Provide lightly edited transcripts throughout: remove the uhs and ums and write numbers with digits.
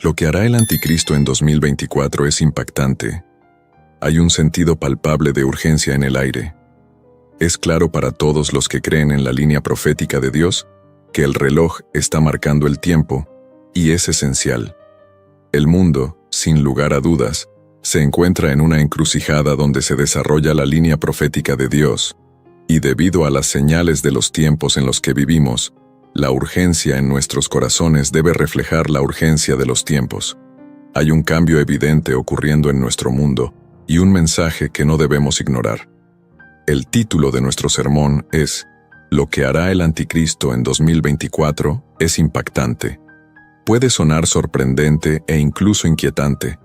Lo que hará el anticristo en 2024 es impactante. Hay un sentido palpable de urgencia en el aire. Es claro para todos los que creen en la línea profética de Dios que el reloj está marcando el tiempo, y es esencial. El mundo, sin lugar a dudas, se encuentra en una encrucijada donde se desarrolla la línea profética de Dios, y debido a las señales de los tiempos en los que vivimos, la urgencia en nuestros corazones debe reflejar la urgencia de los tiempos. Hay un cambio evidente ocurriendo en nuestro mundo, y un mensaje que no debemos ignorar. El título de nuestro sermón es «Lo que hará el anticristo en 2024 es impactante». Puede sonar sorprendente e incluso inquietante,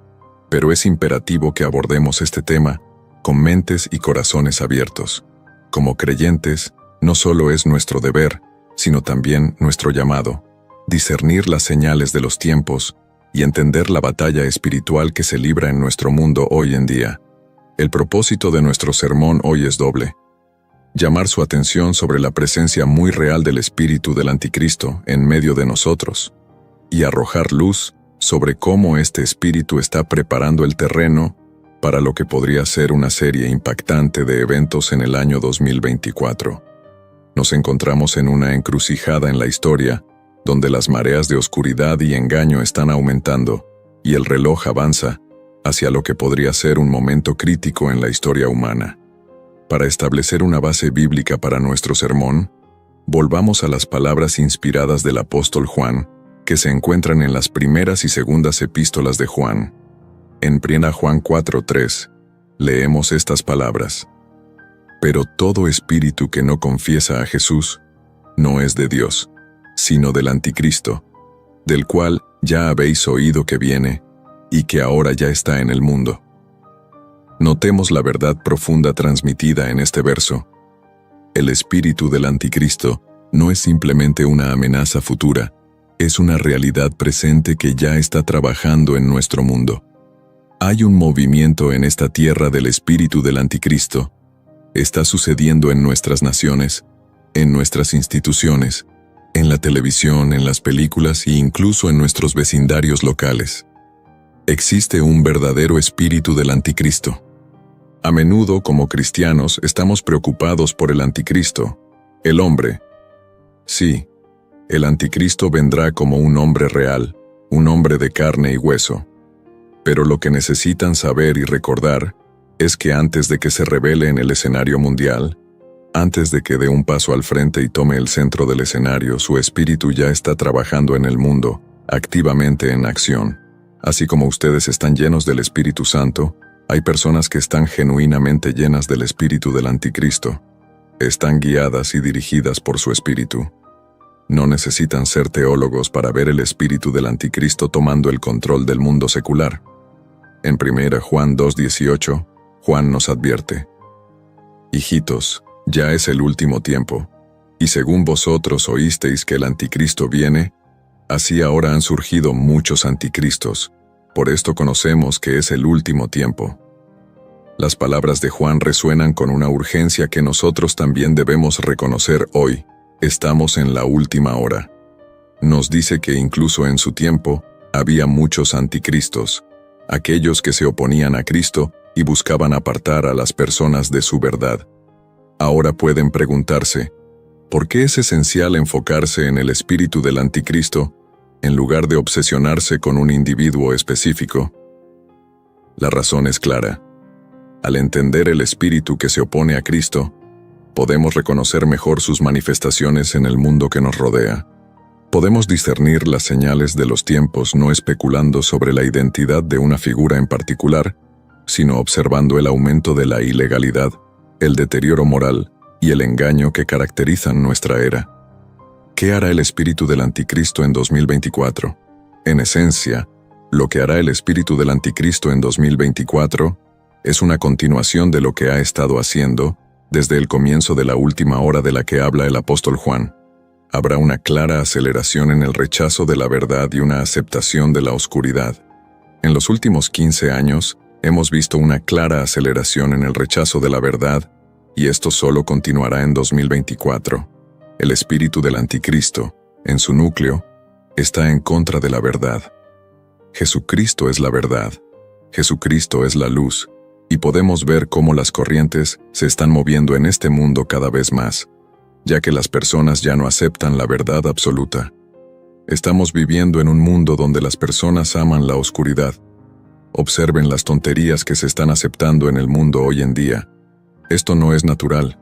pero es imperativo que abordemos este tema con mentes y corazones abiertos. Como creyentes, no solo es nuestro deber, sino también nuestro llamado, discernir las señales de los tiempos y entender la batalla espiritual que se libra en nuestro mundo hoy en día. El propósito de nuestro sermón hoy es doble: llamar su atención sobre la presencia muy real del espíritu del anticristo en medio de nosotros, y arrojar luz sobre cómo este espíritu está preparando el terreno para lo que podría ser una serie impactante de eventos en el año 2024. Nos encontramos en una encrucijada en la historia, donde las mareas de oscuridad y engaño están aumentando, y el reloj avanza hacia lo que podría ser un momento crítico en la historia humana. Para establecer una base bíblica para nuestro sermón, volvamos a las palabras inspiradas del apóstol Juan, que se encuentran en las primeras y segundas epístolas de Juan. En 1 Juan 4:3, leemos estas palabras: «Pero todo espíritu que no confiesa a Jesús no es de Dios, sino del anticristo, del cual ya habéis oído que viene, y que ahora ya está en el mundo». Notemos la verdad profunda transmitida en este verso. El espíritu del anticristo no es simplemente una amenaza futura, es una realidad presente que ya está trabajando en nuestro mundo. Hay un movimiento en esta tierra del espíritu del anticristo. Está sucediendo en nuestras naciones, en nuestras instituciones, en la televisión, en las películas e incluso en nuestros vecindarios locales. Existe un verdadero espíritu del anticristo. A menudo, como cristianos, estamos preocupados por el anticristo, el hombre. Sí, el anticristo vendrá como un hombre real, un hombre de carne y hueso. Pero lo que necesitan saber y recordar es que antes de que se revele en el escenario mundial, antes de que dé un paso al frente y tome el centro del escenario, su espíritu ya está trabajando en el mundo, activamente en acción. Así como ustedes están llenos del Espíritu Santo, hay personas que están genuinamente llenas del espíritu del anticristo. Están guiadas y dirigidas por su espíritu. No necesitan ser teólogos para ver el espíritu del anticristo tomando el control del mundo secular. En 1 Juan 2:18, Juan nos advierte: «Hijitos, ya es el último tiempo, y según vosotros oísteis que el anticristo viene, así ahora han surgido muchos anticristos. Por esto conocemos que es el último tiempo». Las palabras de Juan resuenan con una urgencia que nosotros también debemos reconocer hoy. Estamos en la última hora. Nos dice que incluso en su tiempo había muchos anticristos, aquellos que se oponían a Cristo y buscaban apartar a las personas de su verdad. Ahora pueden preguntarse, ¿por qué es esencial enfocarse en el espíritu del anticristo en lugar de obsesionarse con un individuo específico? La razón es clara. Al entender el espíritu que se opone a Cristo, podemos reconocer mejor sus manifestaciones en el mundo que nos rodea. Podemos discernir las señales de los tiempos no especulando sobre la identidad de una figura en particular, sino observando el aumento de la ilegalidad, el deterioro moral y el engaño que caracterizan nuestra era. ¿Qué hará el espíritu del anticristo en 2024? En esencia, lo que hará el espíritu del anticristo en 2024 es una continuación de lo que ha estado haciendo desde el comienzo de la última hora de la que habla el apóstol Juan. Habrá una clara aceleración en el rechazo de la verdad y una aceptación de la oscuridad. En los últimos 15 años, hemos visto una clara aceleración en el rechazo de la verdad, y esto solo continuará en 2024. El espíritu del anticristo, en su núcleo, está en contra de la verdad. Jesucristo es la verdad. Jesucristo es la luz, y podemos ver cómo las corrientes se están moviendo en este mundo cada vez más, ya que las personas ya no aceptan la verdad absoluta. Estamos viviendo en un mundo donde las personas aman la oscuridad. Observen las tonterías que se están aceptando en el mundo hoy en día. Esto no es natural.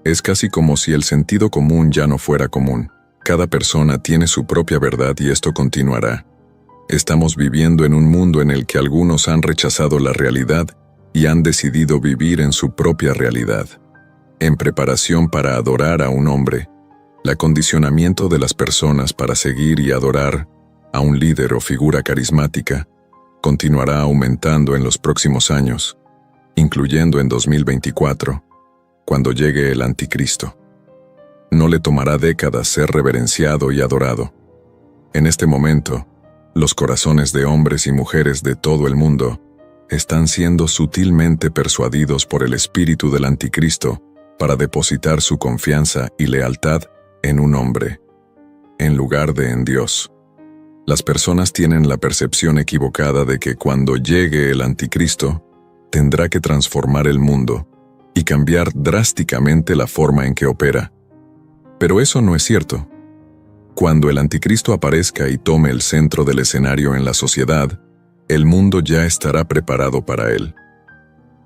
Es casi como si el sentido común ya no fuera común. Cada persona tiene su propia verdad y esto continuará. Estamos viviendo en un mundo en el que algunos han rechazado la realidad y han decidido vivir en su propia realidad. En preparación para adorar a un hombre, el acondicionamiento de las personas para seguir y adorar a un líder o figura carismática continuará aumentando en los próximos años, incluyendo en 2024, cuando llegue el Anticristo. No le tomará décadas ser reverenciado y adorado. En este momento, los corazones de hombres y mujeres de todo el mundo están siendo sutilmente persuadidos por el espíritu del Anticristo para depositar su confianza y lealtad en un hombre, en lugar de en Dios. Las personas tienen la percepción equivocada de que cuando llegue el Anticristo, tendrá que transformar el mundo y cambiar drásticamente la forma en que opera. Pero eso no es cierto. Cuando el Anticristo aparezca y tome el centro del escenario en la sociedad, el mundo ya estará preparado para él.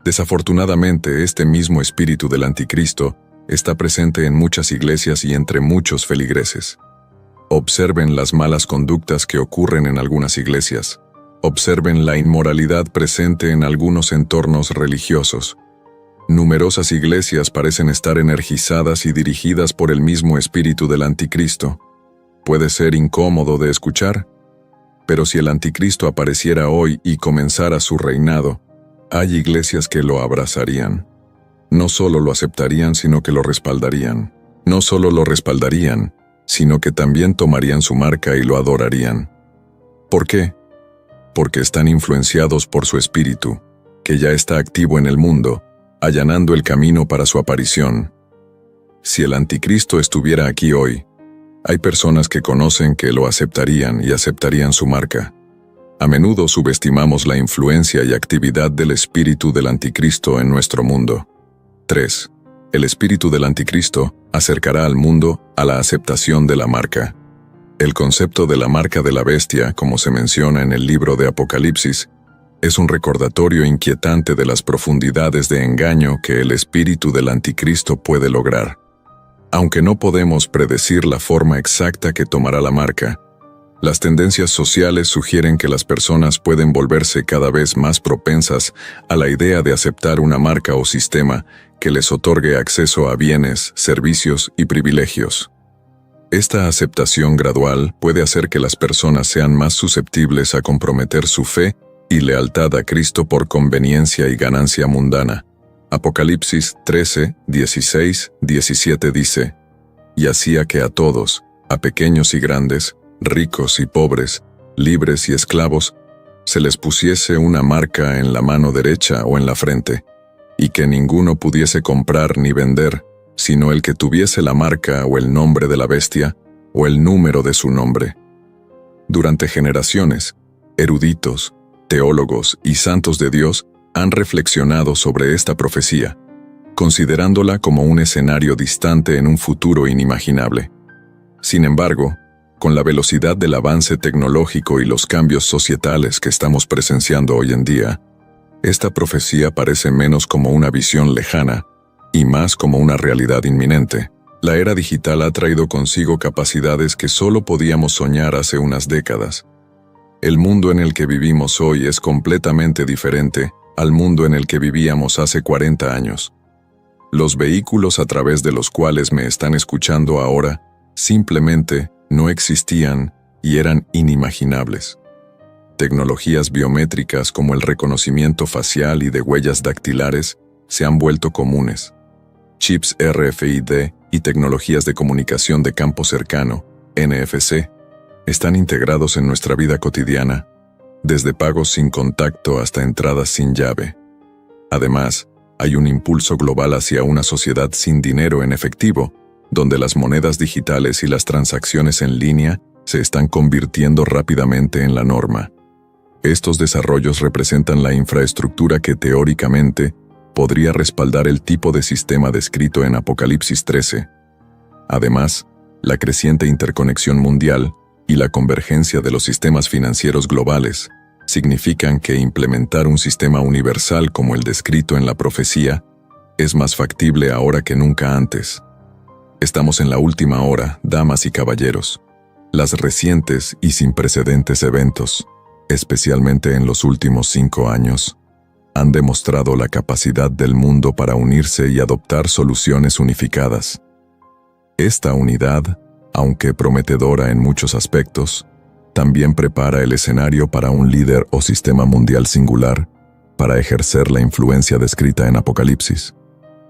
Desafortunadamente, este mismo espíritu del Anticristo está presente en muchas iglesias y entre muchos feligreses. Observen las malas conductas que ocurren en algunas iglesias. Observen la inmoralidad presente en algunos entornos religiosos. Numerosas iglesias parecen estar energizadas y dirigidas por el mismo espíritu del Anticristo. Puede ser incómodo de escuchar, pero si el Anticristo apareciera hoy y comenzara su reinado, hay iglesias que lo abrazarían. No solo lo aceptarían, sino que lo respaldarían. No solo lo respaldarían, sino que también tomarían su marca y lo adorarían. ¿Por qué? Porque están influenciados por su espíritu, que ya está activo en el mundo, allanando el camino para su aparición. Si el Anticristo estuviera aquí hoy, hay personas que conocen que lo aceptarían y aceptarían su marca. A menudo subestimamos la influencia y actividad del espíritu del Anticristo en nuestro mundo. 3. El espíritu del Anticristo acercará al mundo a la aceptación de la marca. El concepto de la marca de la bestia, como se menciona en el libro de Apocalipsis, es un recordatorio inquietante de las profundidades de engaño que el espíritu del Anticristo puede lograr. Aunque no podemos predecir la forma exacta que tomará la marca, las tendencias sociales sugieren que las personas pueden volverse cada vez más propensas a la idea de aceptar una marca o sistema que les otorgue acceso a bienes, servicios y privilegios. Esta aceptación gradual puede hacer que las personas sean más susceptibles a comprometer su fe y lealtad a Cristo por conveniencia y ganancia mundana. Apocalipsis 13, 16, 17 dice: «Y hacía que a todos, a pequeños y grandes, ricos y pobres, libres y esclavos, se les pusiese una marca en la mano derecha o en la frente, y que ninguno pudiese comprar ni vender, sino el que tuviese la marca o el nombre de la bestia, o el número de su nombre». Durante generaciones, eruditos, teólogos y santos de Dios han reflexionado sobre esta profecía, considerándola como un escenario distante en un futuro inimaginable. Sin embargo, con la velocidad del avance tecnológico y los cambios societales que estamos presenciando hoy en día, esta profecía parece menos como una visión lejana y más como una realidad inminente. La era digital ha traído consigo capacidades que solo podíamos soñar hace unas décadas. El mundo en el que vivimos hoy es completamente diferente al mundo en el que vivíamos hace 40 años. Los vehículos a través de los cuales me están escuchando ahora simplemente no existían y eran inimaginables. Tecnologías biométricas como el reconocimiento facial y de huellas dactilares se han vuelto comunes. Chips RFID y tecnologías de comunicación de campo cercano, NFC, están integrados en nuestra vida cotidiana, desde pagos sin contacto hasta entradas sin llave. Además, hay un impulso global hacia una sociedad sin dinero en efectivo, donde las monedas digitales y las transacciones en línea se están convirtiendo rápidamente en la norma. Estos desarrollos representan la infraestructura que teóricamente podría respaldar el tipo de sistema descrito en Apocalipsis 13. Además, la creciente interconexión mundial y la convergencia de los sistemas financieros globales significan que implementar un sistema universal como el descrito en la profecía es más factible ahora que nunca antes. Estamos en la última hora, damas y caballeros. Las recientes y sin precedentes eventos, especialmente en los últimos 5 años, han demostrado la capacidad del mundo para unirse y adoptar soluciones unificadas. Esta unidad, aunque prometedora en muchos aspectos, también prepara el escenario para un líder o sistema mundial singular para ejercer la influencia descrita en Apocalipsis.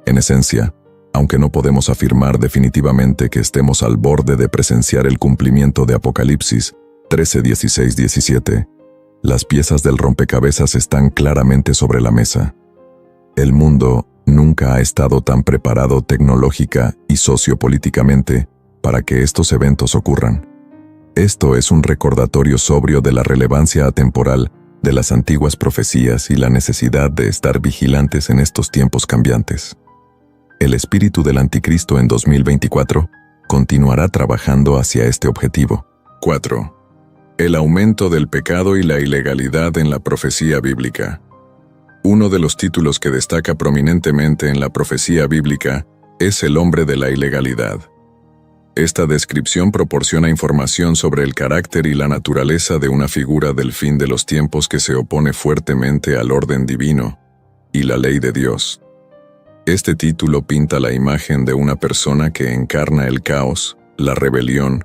En esencia, aunque no podemos afirmar definitivamente que estemos al borde de presenciar el cumplimiento de Apocalipsis 13, 16, 17, las piezas del rompecabezas están claramente sobre la mesa. El mundo nunca ha estado tan preparado tecnológica y sociopolíticamente para que estos eventos ocurran. Esto es un recordatorio sobrio de la relevancia atemporal de las antiguas profecías y la necesidad de estar vigilantes en estos tiempos cambiantes. El espíritu del anticristo en 2024 continuará trabajando hacia este objetivo. 4. El aumento del pecado y la ilegalidad en la profecía bíblica. Uno de los títulos que destaca prominentemente en la profecía bíblica es el hombre de la ilegalidad. Esta descripción proporciona información sobre el carácter y la naturaleza de una figura del fin de los tiempos que se opone fuertemente al orden divino y la ley de Dios. Este título pinta la imagen de una persona que encarna el caos, la rebelión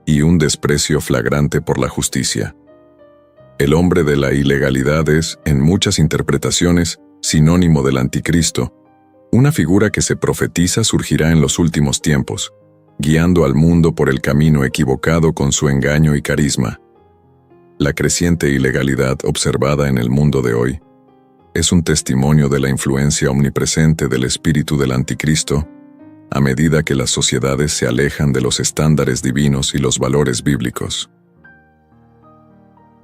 y un desprecio flagrante por la justicia. El hombre de la ilegalidad es, en muchas interpretaciones, sinónimo del anticristo, una figura que se profetiza surgirá en los últimos tiempos, guiando al mundo por el camino equivocado con su engaño y carisma. La creciente ilegalidad observada en el mundo de hoy es un testimonio de la influencia omnipresente del espíritu del anticristo a medida que las sociedades se alejan de los estándares divinos y los valores bíblicos.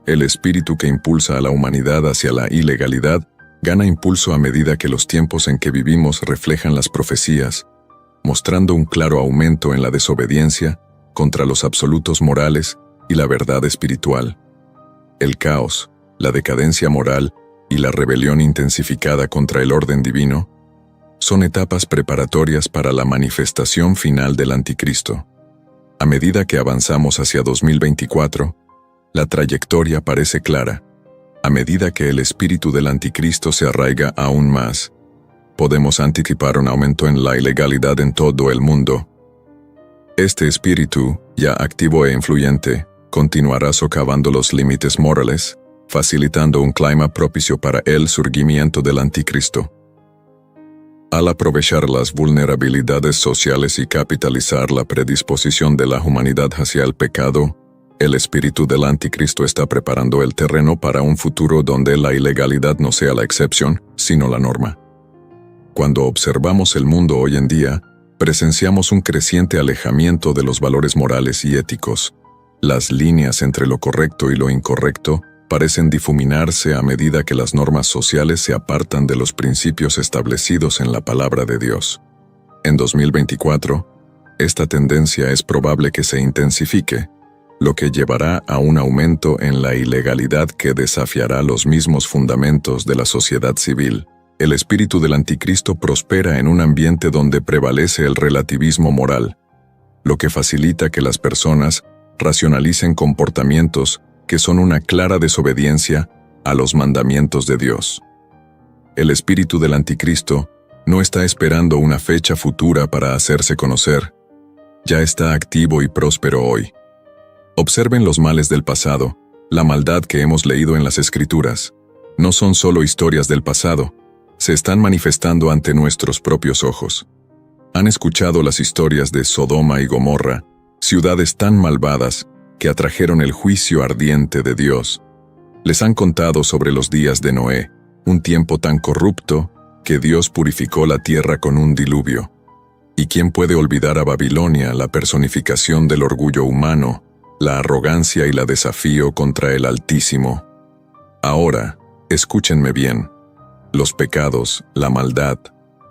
El espíritu que impulsa a la humanidad hacia la ilegalidad gana impulso a medida que los tiempos en que vivimos reflejan las profecías, mostrando un claro aumento en la desobediencia contra los absolutos morales y la verdad espiritual. El caos, la decadencia moral y la rebelión intensificada contra el orden divino son etapas preparatorias para la manifestación final del anticristo. A medida que avanzamos hacia 2024, la trayectoria parece clara. A medida que el espíritu del anticristo se arraiga aún más, podemos anticipar un aumento en la ilegalidad en todo el mundo. Este espíritu, ya activo e influyente, continuará socavando los límites morales, facilitando un clima propicio para el surgimiento del anticristo. Al aprovechar las vulnerabilidades sociales y capitalizar la predisposición de la humanidad hacia el pecado, el espíritu del anticristo está preparando el terreno para un futuro donde la ilegalidad no sea la excepción, sino la norma. Cuando observamos el mundo hoy en día, presenciamos un creciente alejamiento de los valores morales y éticos. Las líneas entre lo correcto y lo incorrecto parecen difuminarse a medida que las normas sociales se apartan de los principios establecidos en la palabra de Dios. En 2024, esta tendencia es probable que se intensifique, lo que llevará a un aumento en la ilegalidad que desafiará los mismos fundamentos de la sociedad civil. El espíritu del anticristo prospera en un ambiente donde prevalece el relativismo moral, lo que facilita que las personas racionalicen comportamientos que son una clara desobediencia a los mandamientos de Dios. El espíritu del anticristo no está esperando una fecha futura para hacerse conocer, ya está activo y próspero hoy. Observen los males del pasado, la maldad que hemos leído en las Escrituras. No son solo historias del pasado, se están manifestando ante nuestros propios ojos. Han escuchado las historias de Sodoma y Gomorra, ciudades tan malvadas que atrajeron el juicio ardiente de Dios. Les han contado sobre los días de Noé, un tiempo tan corrupto que Dios purificó la tierra con un diluvio. ¿Y quién puede olvidar a Babilonia, la personificación del orgullo humano, la arrogancia y la desafío contra el Altísimo? Ahora, escúchenme bien. Los pecados, la maldad,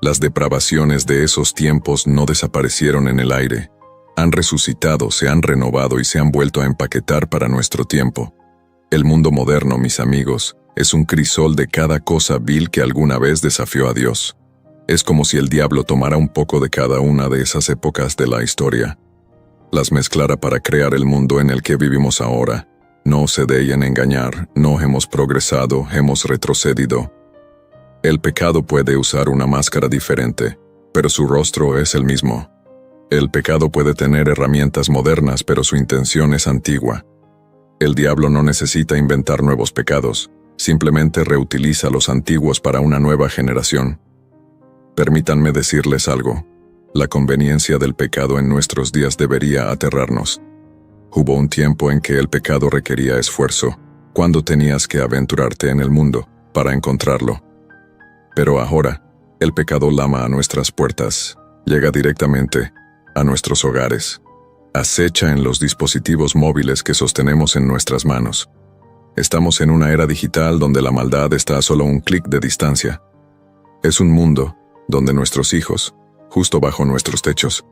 las depravaciones de esos tiempos no desaparecieron en el aire. Han resucitado, se han renovado y se han vuelto a empaquetar para nuestro tiempo. El mundo moderno, mis amigos, es un crisol de cada cosa vil que alguna vez desafió a Dios. Es como si el diablo tomara un poco de cada una de esas épocas de la historia, las mezclara para crear el mundo en el que vivimos ahora. No se dejen engañar, no hemos progresado, hemos retrocedido. El pecado puede usar una máscara diferente, pero su rostro es el mismo. El pecado puede tener herramientas modernas, pero su intención es antigua. El diablo no necesita inventar nuevos pecados, simplemente reutiliza los antiguos para una nueva generación. Permítanme decirles algo. La conveniencia del pecado en nuestros días debería aterrarnos. Hubo un tiempo en que el pecado requería esfuerzo, cuando tenías que aventurarte en el mundo para encontrarlo. Pero ahora, el pecado lama a nuestras puertas, llega directamente a nuestros hogares, acecha en los dispositivos móviles que sostenemos en nuestras manos. Estamos en una era digital donde la maldad está a solo un clic de distancia. Es un mundo donde nuestros hijos, justo bajo nuestros techos,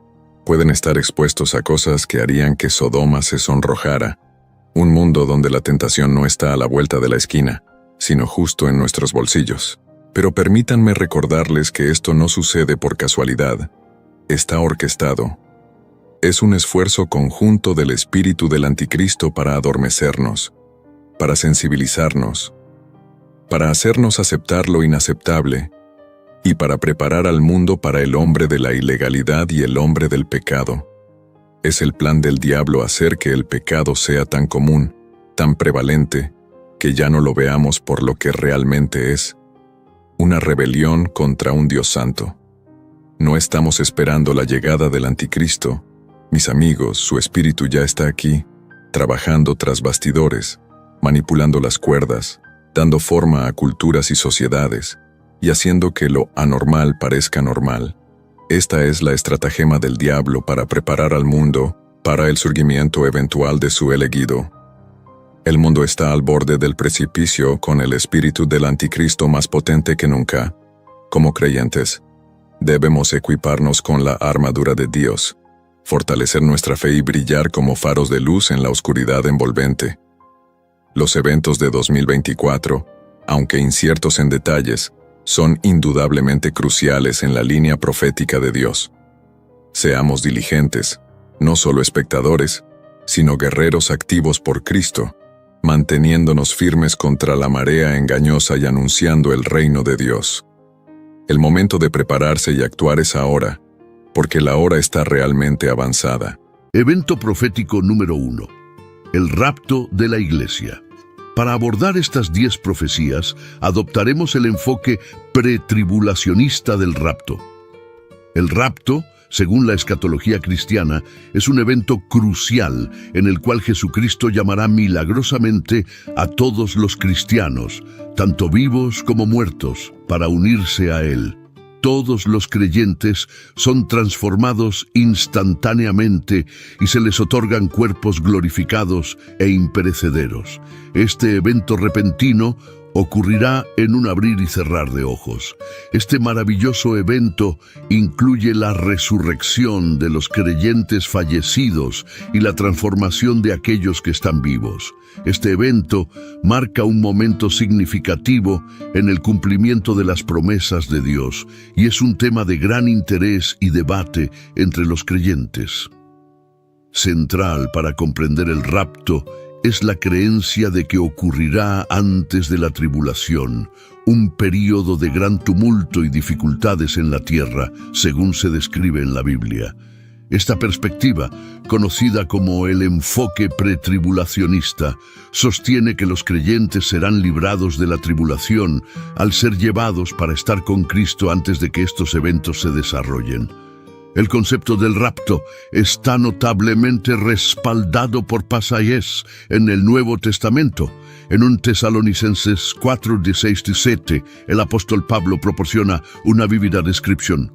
pueden estar expuestos a cosas que harían que Sodoma se sonrojara. Un mundo donde la tentación no está a la vuelta de la esquina, sino justo en nuestros bolsillos. Pero permítanme recordarles que esto no sucede por casualidad. Está orquestado. Es un esfuerzo conjunto del espíritu del anticristo para adormecernos, para sensibilizarnos, para hacernos aceptar lo inaceptable, y para preparar al mundo para el hombre de la ilegalidad y el hombre del pecado. Es el plan del diablo hacer que el pecado sea tan común, tan prevalente, que ya no lo veamos por lo que realmente es: una rebelión contra un Dios santo. No estamos esperando la llegada del anticristo. Mis amigos, su espíritu ya está aquí, trabajando tras bastidores, manipulando las cuerdas, dando forma a culturas y sociedades, y haciendo que lo anormal parezca normal. Esta es la estratagema del diablo para preparar al mundo para el surgimiento eventual de su elegido. El mundo está al borde del precipicio con el espíritu del anticristo más potente que nunca. Como creyentes, debemos equiparnos con la armadura de Dios, fortalecer nuestra fe y brillar como faros de luz en la oscuridad envolvente. Los eventos de 2024, aunque inciertos en detalles, son indudablemente cruciales en la línea profética de Dios. Seamos diligentes, no solo espectadores, sino guerreros activos por Cristo, manteniéndonos firmes contra la marea engañosa y anunciando el reino de Dios. El momento de prepararse y actuar es ahora, porque la hora está realmente avanzada. Evento profético número 1. El rapto de la Iglesia. Para abordar estas 10 profecías, adoptaremos el enfoque pretribulacionista del rapto. El rapto, según la escatología cristiana, es un evento crucial en el cual Jesucristo llamará milagrosamente a todos los cristianos, tanto vivos como muertos, para unirse a Él. Todos los creyentes son transformados instantáneamente y se les otorgan cuerpos glorificados e imperecederos. Este evento repentino ocurrirá en un abrir y cerrar de ojos. Este maravilloso evento incluye la resurrección de los creyentes fallecidos y la transformación de aquellos que están vivos. Este evento marca un momento significativo en el cumplimiento de las promesas de Dios y es un tema de gran interés y debate entre los creyentes. Central para comprender el rapto es la creencia de que ocurrirá antes de la tribulación, un período de gran tumulto y dificultades en la tierra, según se describe en la Biblia. Esta perspectiva, conocida como el enfoque pretribulacionista, sostiene que los creyentes serán librados de la tribulación al ser llevados para estar con Cristo antes de que estos eventos se desarrollen. El concepto del rapto está notablemente respaldado por pasajes en el Nuevo Testamento. En 1 Tesalonicenses 4:16-17, el apóstol Pablo proporciona una vívida descripción.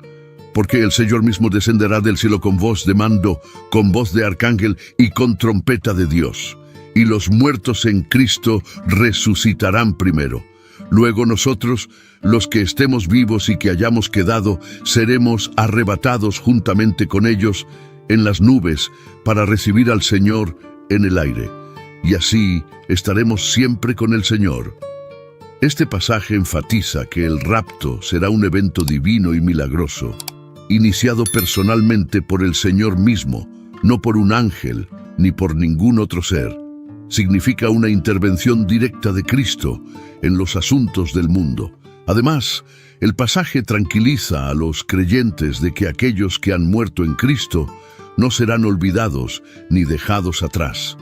Porque el Señor mismo descenderá del cielo con voz de mando, con voz de arcángel y con trompeta de Dios. y los muertos en Cristo resucitarán primero. Luego nosotros, los que estemos vivos y que hayamos quedado, seremos arrebatados juntamente con ellos en las nubes para recibir al Señor en el aire. Y así estaremos siempre con el Señor. Este pasaje enfatiza que el rapto será un evento divino y milagroso, iniciado personalmente por el Señor mismo, no por un ángel ni por ningún otro ser. Significa una intervención directa de Cristo en los asuntos del mundo. Además, el pasaje tranquiliza a los creyentes de que aquellos que han muerto en Cristo no serán olvidados ni dejados atrás.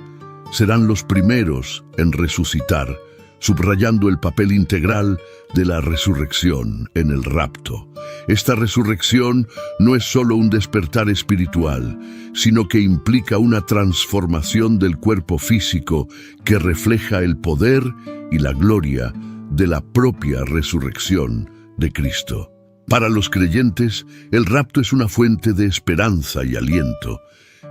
Serán los primeros en resucitar, subrayando el papel integral de la resurrección en el rapto. Esta resurrección no es solo un despertar espiritual, sino que implica una transformación del cuerpo físico que refleja el poder y la gloria de la propia resurrección de Cristo. Para los creyentes, el rapto es una fuente de esperanza y aliento.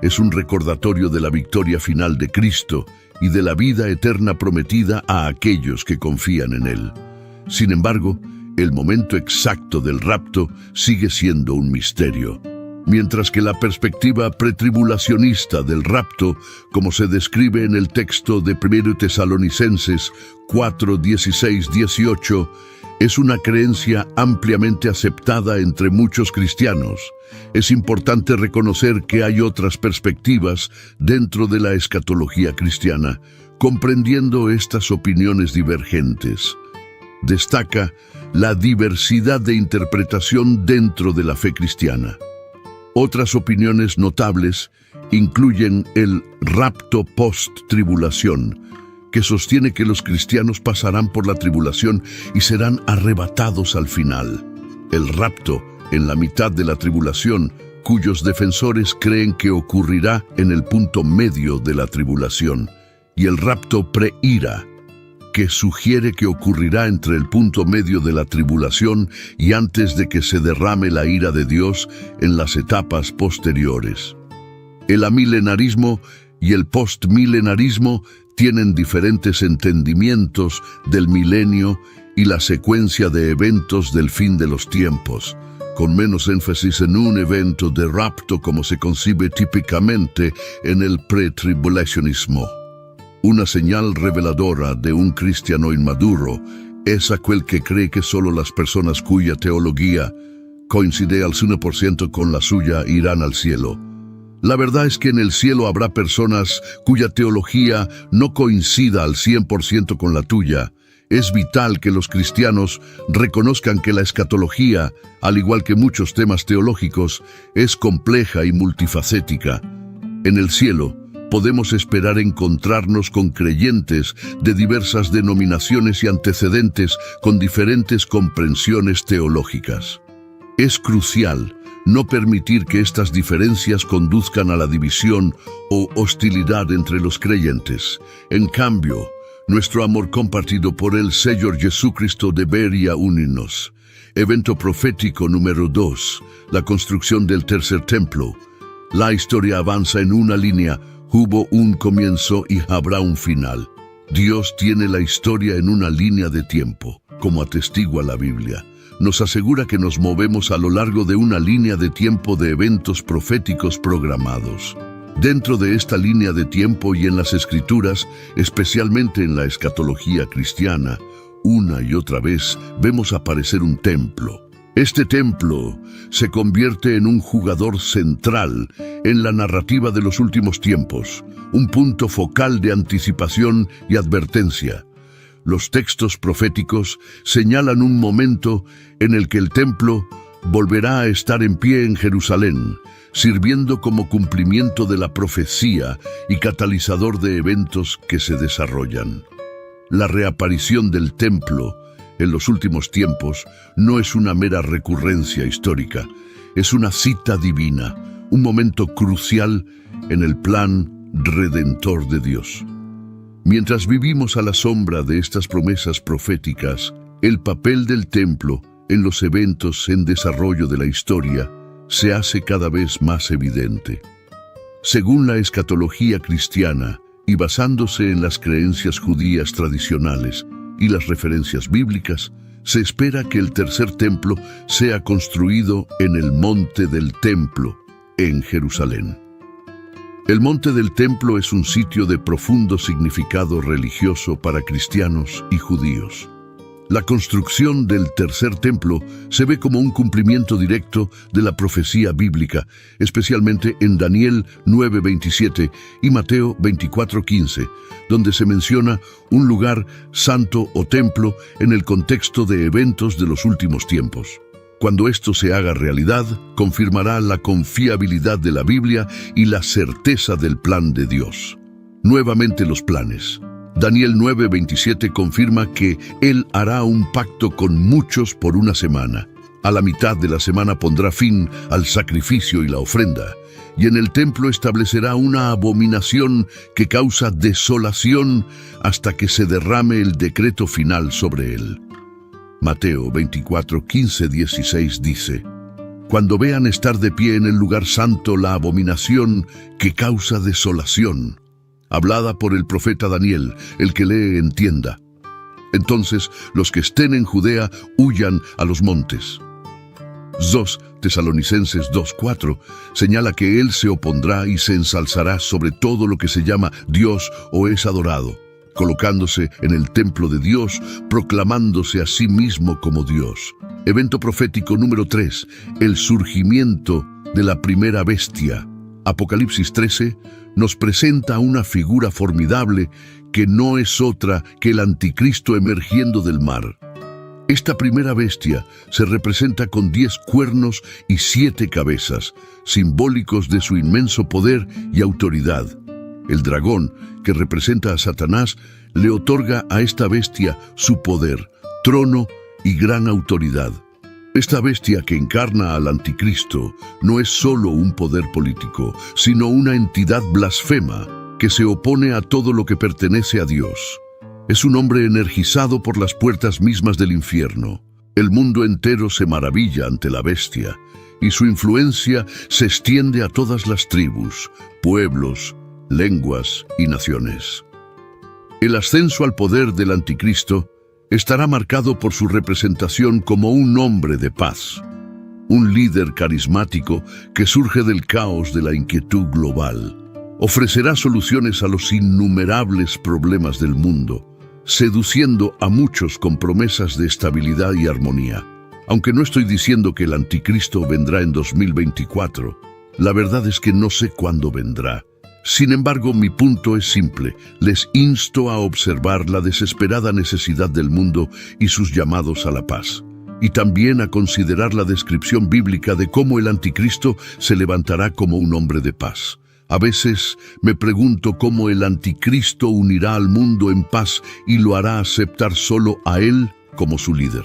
Es un recordatorio de la victoria final de Cristo y de la vida eterna prometida a aquellos que confían en Él. Sin embargo, el momento exacto del rapto sigue siendo un misterio. Mientras que la perspectiva pretribulacionista del rapto, como se describe en el texto de 1 Tesalonicenses 4, 16, 18, es una creencia ampliamente aceptada entre muchos cristianos. Es importante reconocer que hay otras perspectivas dentro de la escatología cristiana, comprendiendo estas opiniones divergentes. Destaca la diversidad de interpretación dentro de la fe cristiana. Otras opiniones notables incluyen el rapto post-tribulación, que sostiene que los cristianos pasarán por la tribulación y serán arrebatados al final. El rapto en la mitad de la tribulación, cuyos defensores creen que ocurrirá en el punto medio de la tribulación, y el rapto pre-ira, que sugiere que ocurrirá entre el punto medio de la tribulación y antes de que se derrame la ira de Dios en las etapas posteriores. El amilenarismo y el postmilenarismo tienen diferentes entendimientos del milenio y la secuencia de eventos del fin de los tiempos, con menos énfasis en un evento de rapto como se concibe típicamente en el pretribulacionismo. Una señal reveladora de un cristiano inmaduro es aquel que cree que solo las personas cuya teología coincide al 1% con la suya irán al cielo. La verdad es que en el cielo habrá personas cuya teología no coincida al 100% con la tuya. Es vital que los cristianos reconozcan que la escatología, al igual que muchos temas teológicos, es compleja y multifacética. En el cielo, podemos esperar encontrarnos con creyentes de diversas denominaciones y antecedentes con diferentes comprensiones teológicas. Es crucial no permitir que estas diferencias conduzcan a la división o hostilidad entre los creyentes. En cambio, nuestro amor compartido por el Señor Jesucristo debería unirnos. Evento profético número 2, la construcción del tercer templo. La historia avanza en una línea. Hubo un comienzo y habrá un final. Dios tiene la historia en una línea de tiempo, como atestigua la Biblia. Nos asegura que nos movemos a lo largo de una línea de tiempo de eventos proféticos programados. Dentro de esta línea de tiempo y en las Escrituras, especialmente en la escatología cristiana, una y otra vez vemos aparecer un templo. Este templo se convierte en un jugador central en la narrativa de los últimos tiempos, un punto focal de anticipación y advertencia. Los textos proféticos señalan un momento en el que el templo volverá a estar en pie en Jerusalén, sirviendo como cumplimiento de la profecía y catalizador de eventos que se desarrollan. La reaparición del templo en los últimos tiempos no es una mera recurrencia histórica, es una cita divina, un momento crucial en el plan redentor de Dios. Mientras vivimos a la sombra de estas promesas proféticas, el papel del templo en los eventos en desarrollo de la historia se hace cada vez más evidente. Según la escatología cristiana, y basándose en las creencias judías tradicionales y las referencias bíblicas, se espera que el tercer templo sea construido en el Monte del Templo, en Jerusalén. El Monte del Templo es un sitio de profundo significado religioso para cristianos y judíos. La construcción del tercer templo se ve como un cumplimiento directo de la profecía bíblica, especialmente en Daniel 9:27 y Mateo 24:15, donde se menciona un lugar santo o templo en el contexto de eventos de los últimos tiempos. Cuando esto se haga realidad, confirmará la confiabilidad de la Biblia y la certeza del plan de Dios. Nuevamente los planes. Daniel 9:27 confirma que Él hará un pacto con muchos por una semana. A la mitad de la semana pondrá fin al sacrificio y la ofrenda, y en el templo establecerá una abominación que causa desolación hasta que se derrame el decreto final sobre él. Mateo 24:15-16 dice: Cuando vean estar de pie en el lugar santo la abominación que causa desolación, hablada por el profeta Daniel, el que lee entienda. Entonces los que estén en Judea huyan a los montes. 2 Tesalonicenses 2:4 señala que Él se opondrá y se ensalzará sobre todo lo que se llama Dios o es adorado, colocándose en el templo de Dios, proclamándose a sí mismo como Dios. Evento profético número 3, el surgimiento de la primera bestia. Apocalipsis 13 nos presenta una figura formidable que no es otra que el anticristo emergiendo del mar. Esta primera bestia se representa con 10 cuernos y 7 cabezas, simbólicos de su inmenso poder y autoridad. El dragón, que representa a Satanás, le otorga a esta bestia su poder, trono y gran autoridad. Esta bestia que encarna al anticristo no es solo un poder político, sino una entidad blasfema que se opone a todo lo que pertenece a Dios. Es un hombre energizado por las puertas mismas del infierno. El mundo entero se maravilla ante la bestia, y su influencia se extiende a todas las tribus, pueblos, lenguas y naciones. El ascenso al poder del anticristo estará marcado por su representación como un hombre de paz, un líder carismático que surge del caos de la inquietud global. Ofrecerá soluciones a los innumerables problemas del mundo, seduciendo a muchos con promesas de estabilidad y armonía. Aunque no estoy diciendo que el anticristo vendrá en 2024, la verdad es que no sé cuándo vendrá. Sin embargo, mi punto es simple. Les insto a observar la desesperada necesidad del mundo y sus llamados a la paz. Y también a considerar la descripción bíblica de cómo el anticristo se levantará como un hombre de paz. A veces me pregunto cómo el anticristo unirá al mundo en paz y lo hará aceptar solo a él como su líder.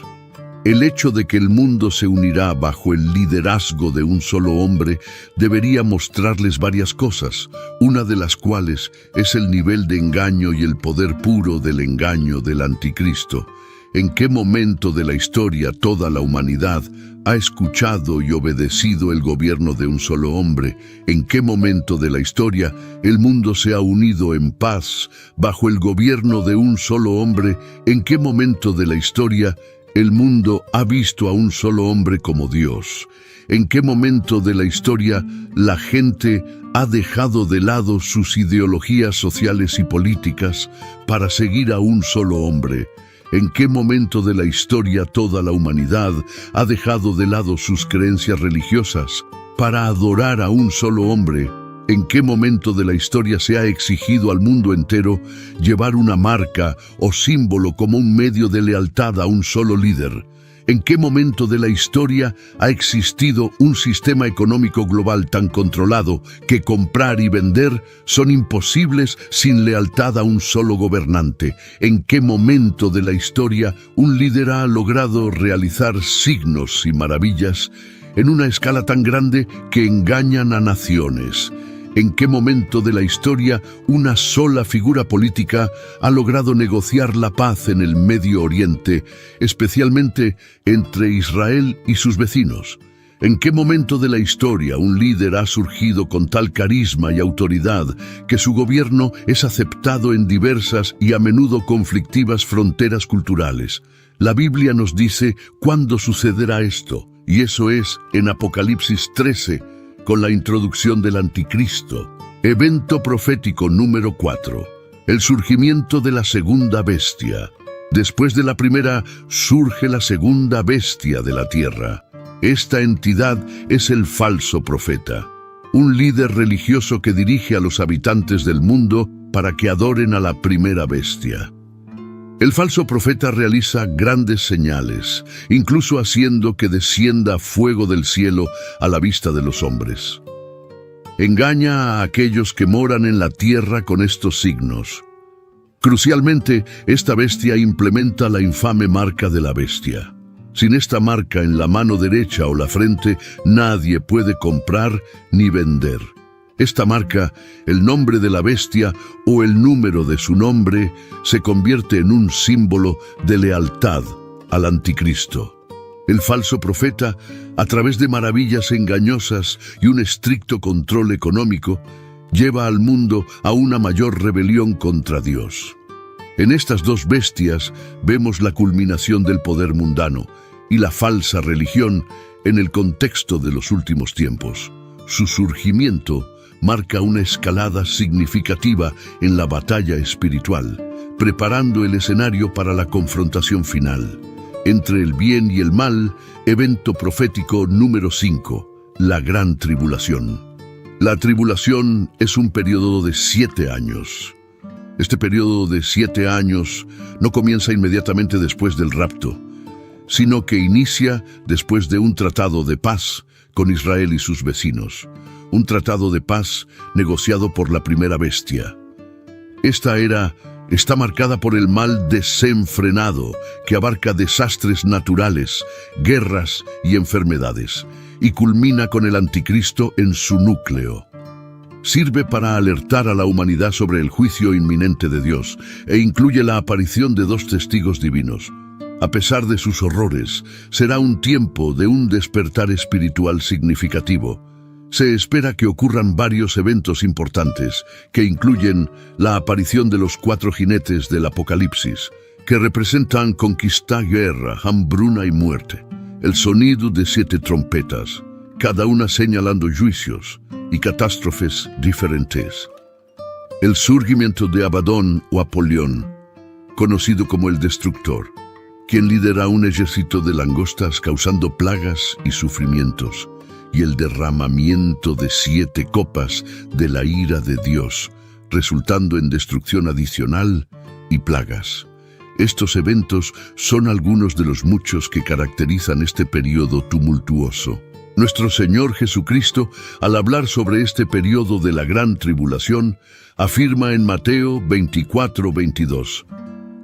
El hecho de que el mundo se unirá bajo el liderazgo de un solo hombre debería mostrarles varias cosas, una de las cuales es el nivel de engaño y el poder puro del engaño del anticristo. ¿En qué momento de la historia toda la humanidad ha escuchado y obedecido el gobierno de un solo hombre? ¿En qué momento de la historia el mundo se ha unido en paz bajo el gobierno de un solo hombre? ¿En qué momento de la historia el mundo ha visto a un solo hombre como Dios? ¿En qué momento de la historia la gente ha dejado de lado sus ideologías sociales y políticas para seguir a un solo hombre? ¿En qué momento de la historia toda la humanidad ha dejado de lado sus creencias religiosas para adorar a un solo hombre? ¿En qué momento de la historia se ha exigido al mundo entero llevar una marca o símbolo como un medio de lealtad a un solo líder? ¿En qué momento de la historia ha existido un sistema económico global tan controlado que comprar y vender son imposibles sin lealtad a un solo gobernante? ¿En qué momento de la historia un líder ha logrado realizar signos y maravillas en una escala tan grande que engañan a naciones? ¿En qué momento de la historia una sola figura política ha logrado negociar la paz en el Medio Oriente, especialmente entre Israel y sus vecinos? ¿En qué momento de la historia un líder ha surgido con tal carisma y autoridad que su gobierno es aceptado en diversas y a menudo conflictivas fronteras culturales? La Biblia nos dice cuándo sucederá esto, y eso es en Apocalipsis 13, con la introducción del Anticristo. Evento profético número 4. El surgimiento de la segunda bestia. Después de la primera, surge la segunda bestia de la tierra. Esta entidad es el falso profeta, un líder religioso que dirige a los habitantes del mundo para que adoren a la primera bestia. El falso profeta realiza grandes señales, incluso haciendo que descienda fuego del cielo a la vista de los hombres. Engaña a aquellos que moran en la tierra con estos signos. Crucialmente, esta bestia implementa la infame marca de la bestia. Sin esta marca en la mano derecha o la frente, nadie puede comprar ni vender. Esta marca, el nombre de la bestia o el número de su nombre, se convierte en un símbolo de lealtad al anticristo. El falso profeta, a través de maravillas engañosas y un estricto control económico, lleva al mundo a una mayor rebelión contra Dios. En estas dos bestias vemos la culminación del poder mundano y la falsa religión en el contexto de los últimos tiempos. Su surgimiento marca una escalada significativa en la batalla espiritual, preparando el escenario para la confrontación final. Entre el bien y el mal, evento profético número 5, la Gran Tribulación. La tribulación es un periodo de 7 años. Este periodo de 7 años no comienza inmediatamente después del rapto, sino que inicia después de un tratado de paz con Israel y sus vecinos, un tratado de paz negociado por la primera bestia. Esta era está marcada por el mal desenfrenado que abarca desastres naturales, guerras y enfermedades, y culmina con el anticristo en su núcleo. Sirve para alertar a la humanidad sobre el juicio inminente de Dios e incluye la aparición de 2 testigos divinos. A pesar de sus horrores, será un tiempo de un despertar espiritual significativo. Se espera que ocurran varios eventos importantes, que incluyen la aparición de los 4 jinetes del Apocalipsis, que representan conquista, guerra, hambruna y muerte, el sonido de 7 trompetas, cada una señalando juicios y catástrofes diferentes. El surgimiento de Abadón o Apolión, conocido como el Destructor, quien lidera un ejército de langostas causando plagas y sufrimientos, y el derramamiento de 7 copas de la ira de Dios, resultando en destrucción adicional y plagas. Estos eventos son algunos de los muchos que caracterizan este periodo tumultuoso. Nuestro Señor Jesucristo, al hablar sobre este periodo de la gran tribulación, afirma en Mateo 24:22,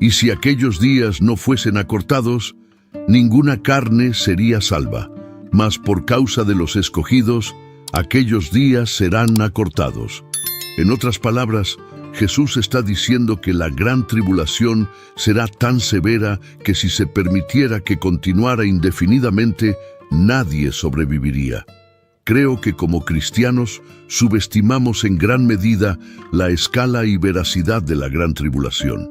«Y si aquellos días no fuesen acortados, ninguna carne sería salva, mas por causa de los escogidos, aquellos días serán acortados». En otras palabras, Jesús está diciendo que la gran tribulación será tan severa que si se permitiera que continuara indefinidamente, nadie sobreviviría. Creo que como cristianos subestimamos en gran medida la escala y veracidad de la gran tribulación.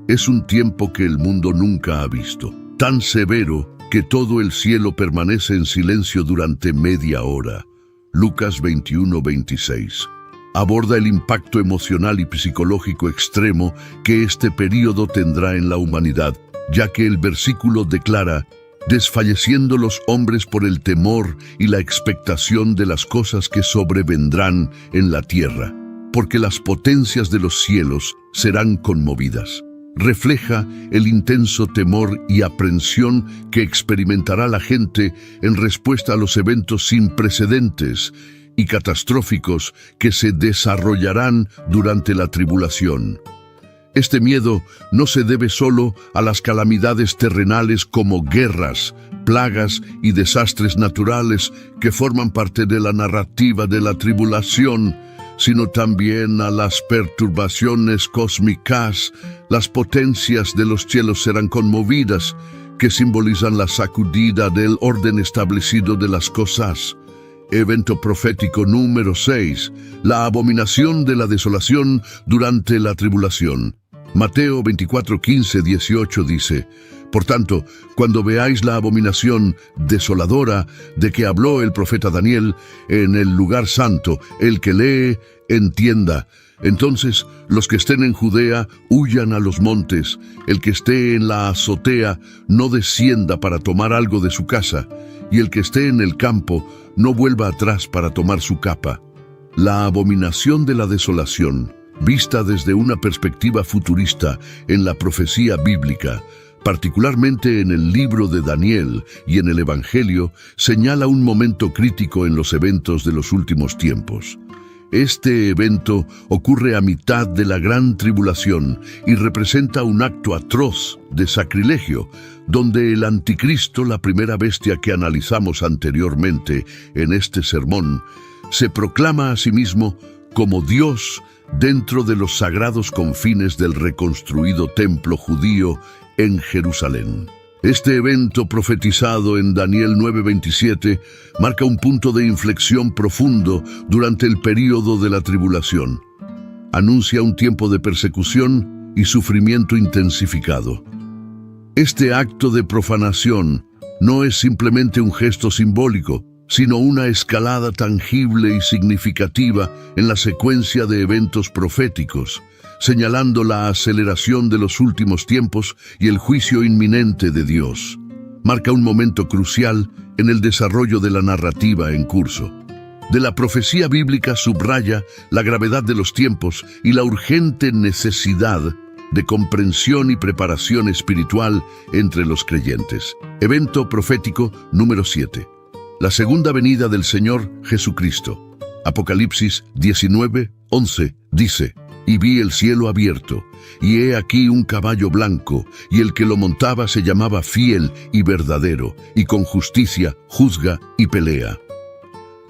Es un tiempo que el mundo nunca ha visto, tan severo que todo el cielo permanece en silencio durante media hora. Lucas 21:26. Aborda el impacto emocional y psicológico extremo que este período tendrá en la humanidad, ya que el versículo declara: «Desfalleciendo los hombres por el temor y la expectación de las cosas que sobrevendrán en la tierra, porque las potencias de los cielos serán conmovidas». Refleja el intenso temor y aprensión que experimentará la gente en respuesta a los eventos sin precedentes y catastróficos que se desarrollarán durante la tribulación. Este miedo no se debe solo a las calamidades terrenales como guerras, plagas y desastres naturales que forman parte de la narrativa de la tribulación, sino también a las perturbaciones cósmicas. Las potencias de los cielos serán conmovidas, que simbolizan la sacudida del orden establecido de las cosas. Evento profético número 6, la abominación de la desolación durante la tribulación. Mateo 24, 15, 18 dice: Por tanto, cuando veáis la abominación desoladora de que habló el profeta Daniel en el lugar santo, el que lee, entienda. Entonces, los que estén en Judea, huyan a los montes. El que esté en la azotea, no descienda para tomar algo de su casa. Y el que esté en el campo, no vuelva atrás para tomar su capa. La abominación de la desolación, vista desde una perspectiva futurista en la profecía bíblica, particularmente en el libro de Daniel y en el Evangelio, señala un momento crítico en los eventos de los últimos tiempos. Este evento ocurre a mitad de la gran tribulación y representa un acto atroz de sacrilegio, donde el anticristo, la primera bestia que analizamos anteriormente en este sermón, se proclama a sí mismo como Dios dentro de los sagrados confines del reconstruido templo judío en Jerusalén. Este evento profetizado en Daniel 9:27 marca un punto de inflexión profundo durante el período de la tribulación. Anuncia un tiempo de persecución y sufrimiento intensificado. Este acto de profanación no es simplemente un gesto simbólico, sino una escalada tangible y significativa en la secuencia de eventos proféticos, señalando la aceleración de los últimos tiempos y el juicio inminente de Dios. Marca un momento crucial en el desarrollo de la narrativa en curso. De la profecía bíblica subraya la gravedad de los tiempos y la urgente necesidad de comprensión y preparación espiritual entre los creyentes. Evento profético número 7. La segunda venida del Señor Jesucristo. Apocalipsis 19:11 dice: Y vi el cielo abierto, y he aquí un caballo blanco, y el que lo montaba se llamaba Fiel y Verdadero, y con justicia juzga y pelea.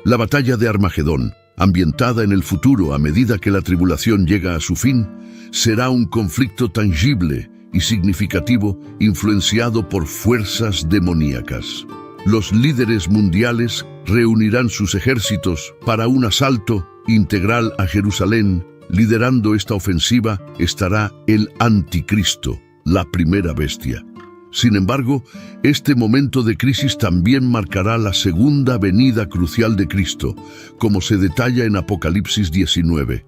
La batalla de Armagedón, ambientada en el futuro a medida que la tribulación llega a su fin, será un conflicto tangible y significativo influenciado por fuerzas demoníacas. Los líderes mundiales reunirán sus ejércitos para un asalto integral a Jerusalén. Liderando esta ofensiva estará el Anticristo, la primera bestia. Sin embargo, este momento de crisis también marcará la segunda venida crucial de Cristo, como se detalla en Apocalipsis 19.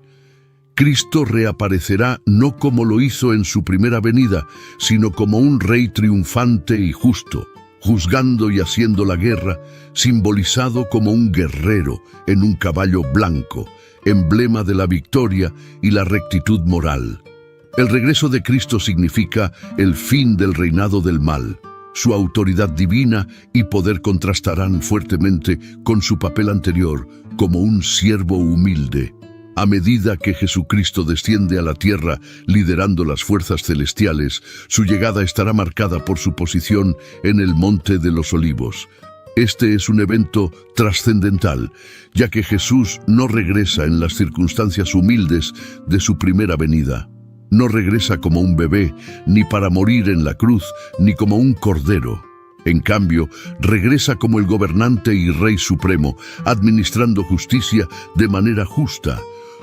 Cristo reaparecerá no como lo hizo en su primera venida, sino como un rey triunfante y justo, juzgando y haciendo la guerra, simbolizado como un guerrero en un caballo blanco, emblema de la victoria y la rectitud moral. El regreso de Cristo significa el fin del reinado del mal. Su autoridad divina y poder contrastarán fuertemente con su papel anterior como un siervo humilde. A medida que Jesucristo desciende a la tierra liderando las fuerzas celestiales, su llegada estará marcada por su posición en el Monte de los Olivos. Este es un evento trascendental, ya que Jesús no regresa en las circunstancias humildes de su primera venida. No regresa como un bebé, ni para morir en la cruz, ni como un cordero. En cambio, regresa como el gobernante y Rey Supremo, administrando justicia de manera justa,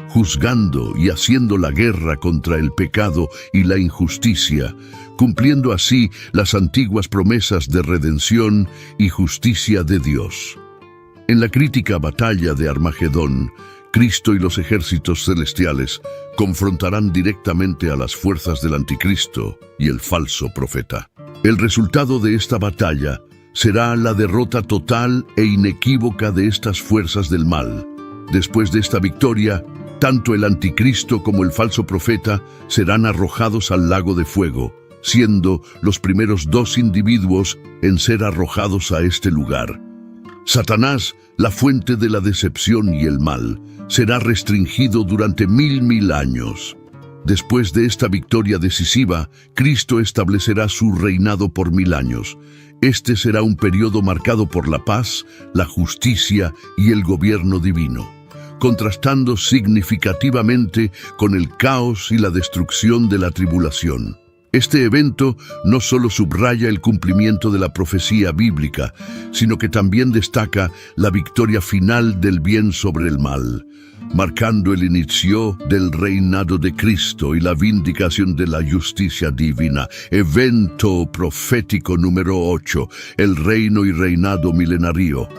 juzgando y haciendo la guerra contra el pecado y la injusticia, cumpliendo así las antiguas promesas de redención y justicia de Dios. En la crítica batalla de Armagedón, Cristo y los ejércitos celestiales confrontarán directamente a las fuerzas del Anticristo y el falso profeta. El resultado de esta batalla será la derrota total e inequívoca de estas fuerzas del mal. Después de esta victoria, tanto el Anticristo como el falso profeta serán arrojados al lago de fuego, siendo los primeros dos individuos en ser arrojados a este lugar. Satanás, la fuente de la decepción y el mal, será restringido durante 1000 años. Después de esta victoria decisiva, Cristo establecerá su reinado por 1000 años. Este será un periodo marcado por la paz, la justicia y el gobierno divino, contrastando significativamente con el caos y la destrucción de la tribulación. Este evento no solo subraya el cumplimiento de la profecía bíblica, sino que también destaca la victoria final del bien sobre el mal, marcando el inicio del reinado de Cristo y la vindicación de la justicia divina. Evento profético número 8, el reino y reinado milenario.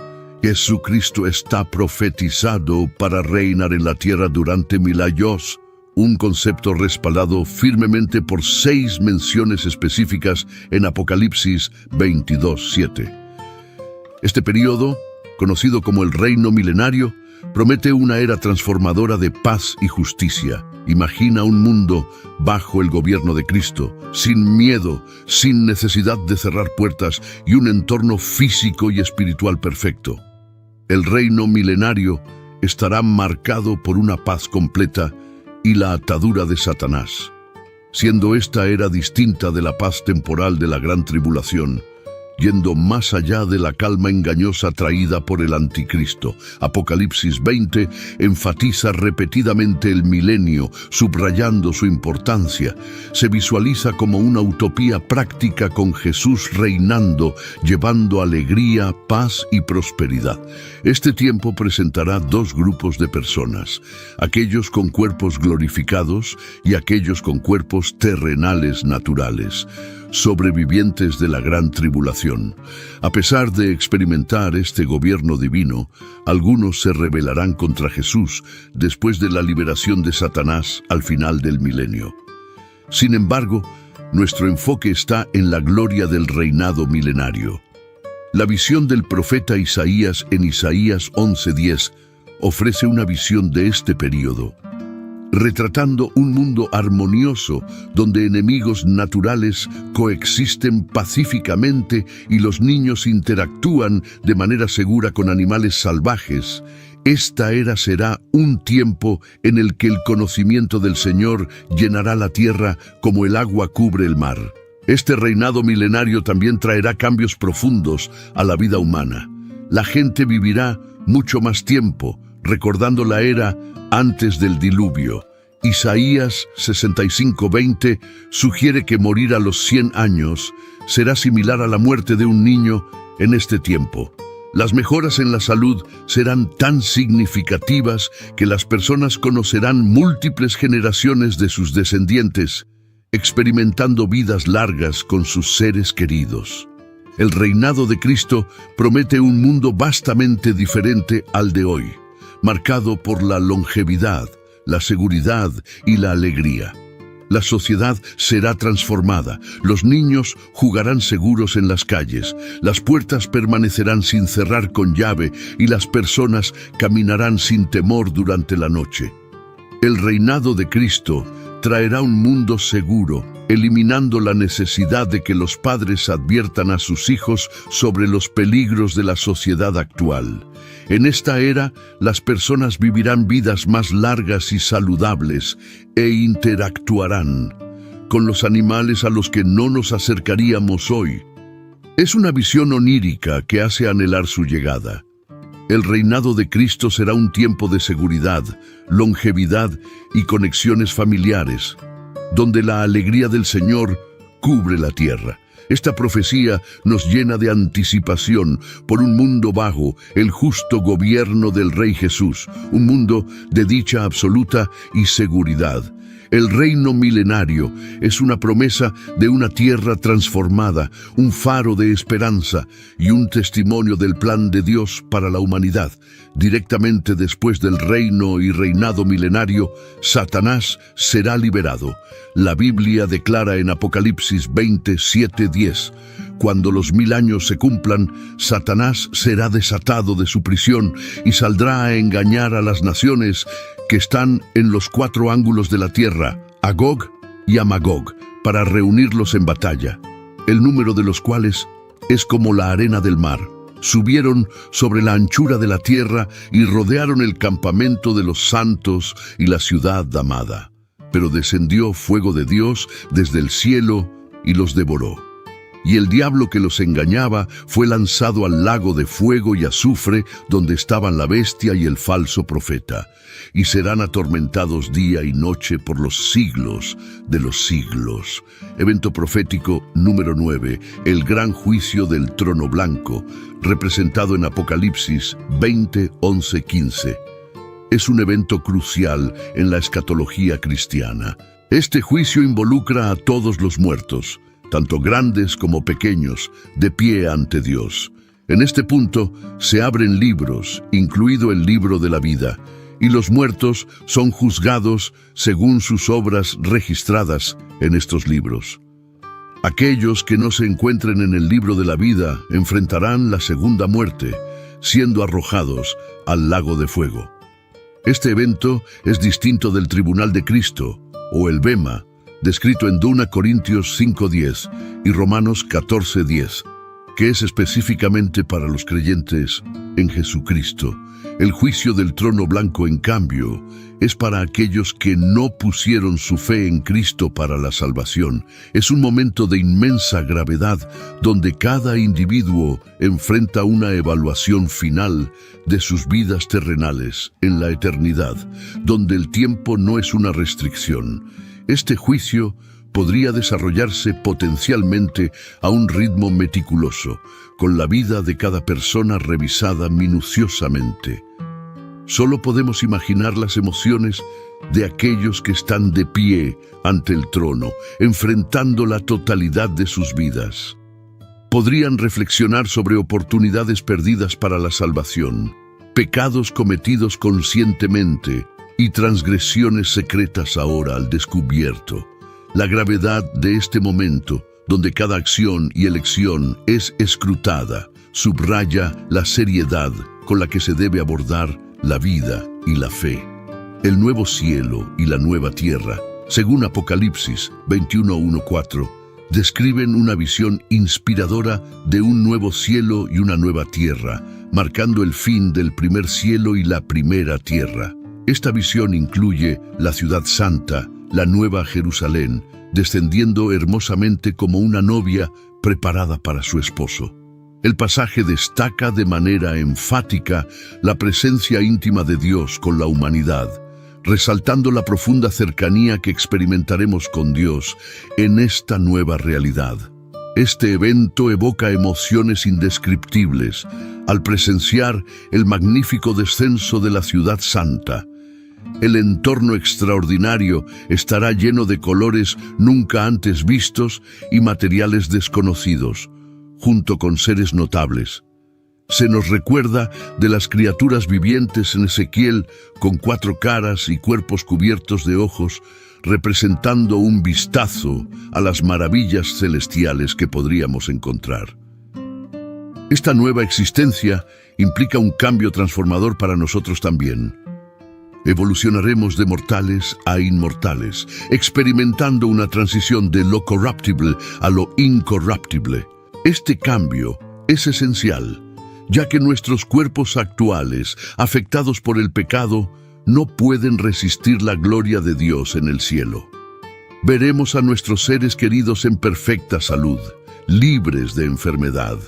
Jesucristo está profetizado para reinar en la tierra durante 1000 años. Un concepto respaldado firmemente por 6 menciones específicas en Apocalipsis 22:7. Este periodo, conocido como el reino milenario, promete una era transformadora de paz y justicia. Imagina un mundo bajo el gobierno de Cristo, sin miedo, sin necesidad de cerrar puertas y un entorno físico y espiritual perfecto. El reino milenario estará marcado por una paz completa y la atadura de Satanás, siendo esta era distinta de la paz temporal de la gran tribulación, yendo más allá de la calma engañosa traída por el anticristo. Apocalipsis 20 enfatiza repetidamente el milenio, subrayando su importancia. Se visualiza como una utopía práctica con Jesús reinando, llevando alegría, paz y prosperidad. Este tiempo presentará 2 grupos de personas, aquellos con cuerpos glorificados y aquellos con cuerpos terrenales naturales, sobrevivientes de la gran tribulación. A pesar de experimentar este gobierno divino, algunos se rebelarán contra Jesús después de la liberación de Satanás al final del milenio. Sin embargo, nuestro enfoque está en la gloria del reinado milenario. La visión del profeta Isaías en Isaías 11:10 ofrece una visión de este período, retratando un mundo armonioso donde enemigos naturales coexisten pacíficamente y los niños interactúan de manera segura con animales salvajes. Esta era será un tiempo en el que el conocimiento del Señor llenará la tierra como el agua cubre el mar. Este reinado milenario también traerá cambios profundos a la vida humana. La gente vivirá mucho más tiempo, recordando la era antes del diluvio. Isaías 65:20 sugiere que morir a los 100 años será similar a la muerte de un niño en este tiempo. Las mejoras en la salud serán tan significativas que las personas conocerán múltiples generaciones de sus descendientes, experimentando vidas largas con sus seres queridos. El reinado de Cristo promete un mundo vastamente diferente al de hoy, marcado por la longevidad, la seguridad y la alegría. La sociedad será transformada, los niños jugarán seguros en las calles, las puertas permanecerán sin cerrar con llave y las personas caminarán sin temor durante la noche. El reinado de Cristo traerá un mundo seguro, eliminando la necesidad de que los padres adviertan a sus hijos sobre los peligros de la sociedad actual. En esta era, las personas vivirán vidas más largas y saludables e interactuarán con los animales a los que no nos acercaríamos hoy. Es una visión onírica que hace anhelar su llegada. El reinado de Cristo será un tiempo de seguridad, longevidad y conexiones familiares, donde la alegría del Señor cubre la tierra. Esta profecía nos llena de anticipación por un mundo bajo el justo gobierno del Rey Jesús, un mundo de dicha absoluta y seguridad. El reino milenario es una promesa de una tierra transformada, un faro de esperanza y un testimonio del plan de Dios para la humanidad. Directamente después del reino y reinado milenario, Satanás será liberado. La Biblia declara en Apocalipsis 27:10, cuando los 1000 años se cumplan, Satanás será desatado de su prisión y saldrá a engañar a las naciones que están en los 4 ángulos de la tierra, a Gog y a Magog, para reunirlos en batalla, el número de los cuales es como la arena del mar. Subieron sobre la anchura de la tierra y rodearon el campamento de los santos y la ciudad amada. Pero descendió fuego de Dios desde el cielo y los devoró. y el diablo que los engañaba fue lanzado al lago de fuego y azufre, donde estaban la bestia y el falso profeta, y serán atormentados día y noche por los siglos de los siglos. Evento profético número 9, el gran juicio del trono blanco, representado en Apocalipsis 20, 11, 15. Es un evento crucial en la escatología cristiana. Este juicio involucra a todos los muertos, tanto grandes como pequeños, de pie ante Dios. En este punto se abren libros, incluido el libro de la vida, y los muertos son juzgados según sus obras registradas en estos libros. Aquellos que no se encuentren en el libro de la vida enfrentarán la segunda muerte, siendo arrojados al lago de fuego. Este evento es distinto del tribunal de Cristo, o el Bema, descrito en 2 Corintios 5:10 y Romanos 14:10, que es específicamente para los creyentes en Jesucristo. El juicio del trono blanco, en cambio, es para aquellos que no pusieron su fe en Cristo para la salvación. Es un momento de inmensa gravedad, donde cada individuo enfrenta una evaluación final de sus vidas terrenales en la eternidad, donde el tiempo no es una restricción. Este juicio podría desarrollarse potencialmente a un ritmo meticuloso, con la vida de cada persona revisada minuciosamente. Solo podemos imaginar las emociones de aquellos que están de pie ante el trono, enfrentando la totalidad de sus vidas. Podrían reflexionar sobre oportunidades perdidas para la salvación, pecados cometidos conscientemente y transgresiones secretas ahora al descubierto. La gravedad de este momento, donde cada acción y elección es escrutada, subraya la seriedad con la que se debe abordar la vida y la fe. El nuevo cielo y la nueva tierra, según Apocalipsis 21:1-4, describen una visión inspiradora de un nuevo cielo y una nueva tierra, marcando el fin del primer cielo y la primera tierra. Esta visión incluye la ciudad santa, la nueva Jerusalén, descendiendo hermosamente como una novia preparada para su esposo. El pasaje destaca de manera enfática la presencia íntima de Dios con la humanidad, resaltando la profunda cercanía que experimentaremos con Dios en esta nueva realidad. Este evento evoca emociones indescriptibles al presenciar el magnífico descenso de la ciudad santa. El entorno extraordinario estará lleno de colores nunca antes vistos y materiales desconocidos, junto con seres notables. Se nos recuerda de las criaturas vivientes en Ezequiel con 4 caras y cuerpos cubiertos de ojos, representando un vistazo a las maravillas celestiales que podríamos encontrar. Esta nueva existencia implica un cambio transformador para nosotros también. Evolucionaremos de mortales a inmortales, experimentando una transición de lo corruptible a lo incorruptible. Este cambio es esencial, ya que nuestros cuerpos actuales, afectados por el pecado, no pueden resistir la gloria de Dios en el cielo. Veremos a nuestros seres queridos en perfecta salud, libres de enfermedad.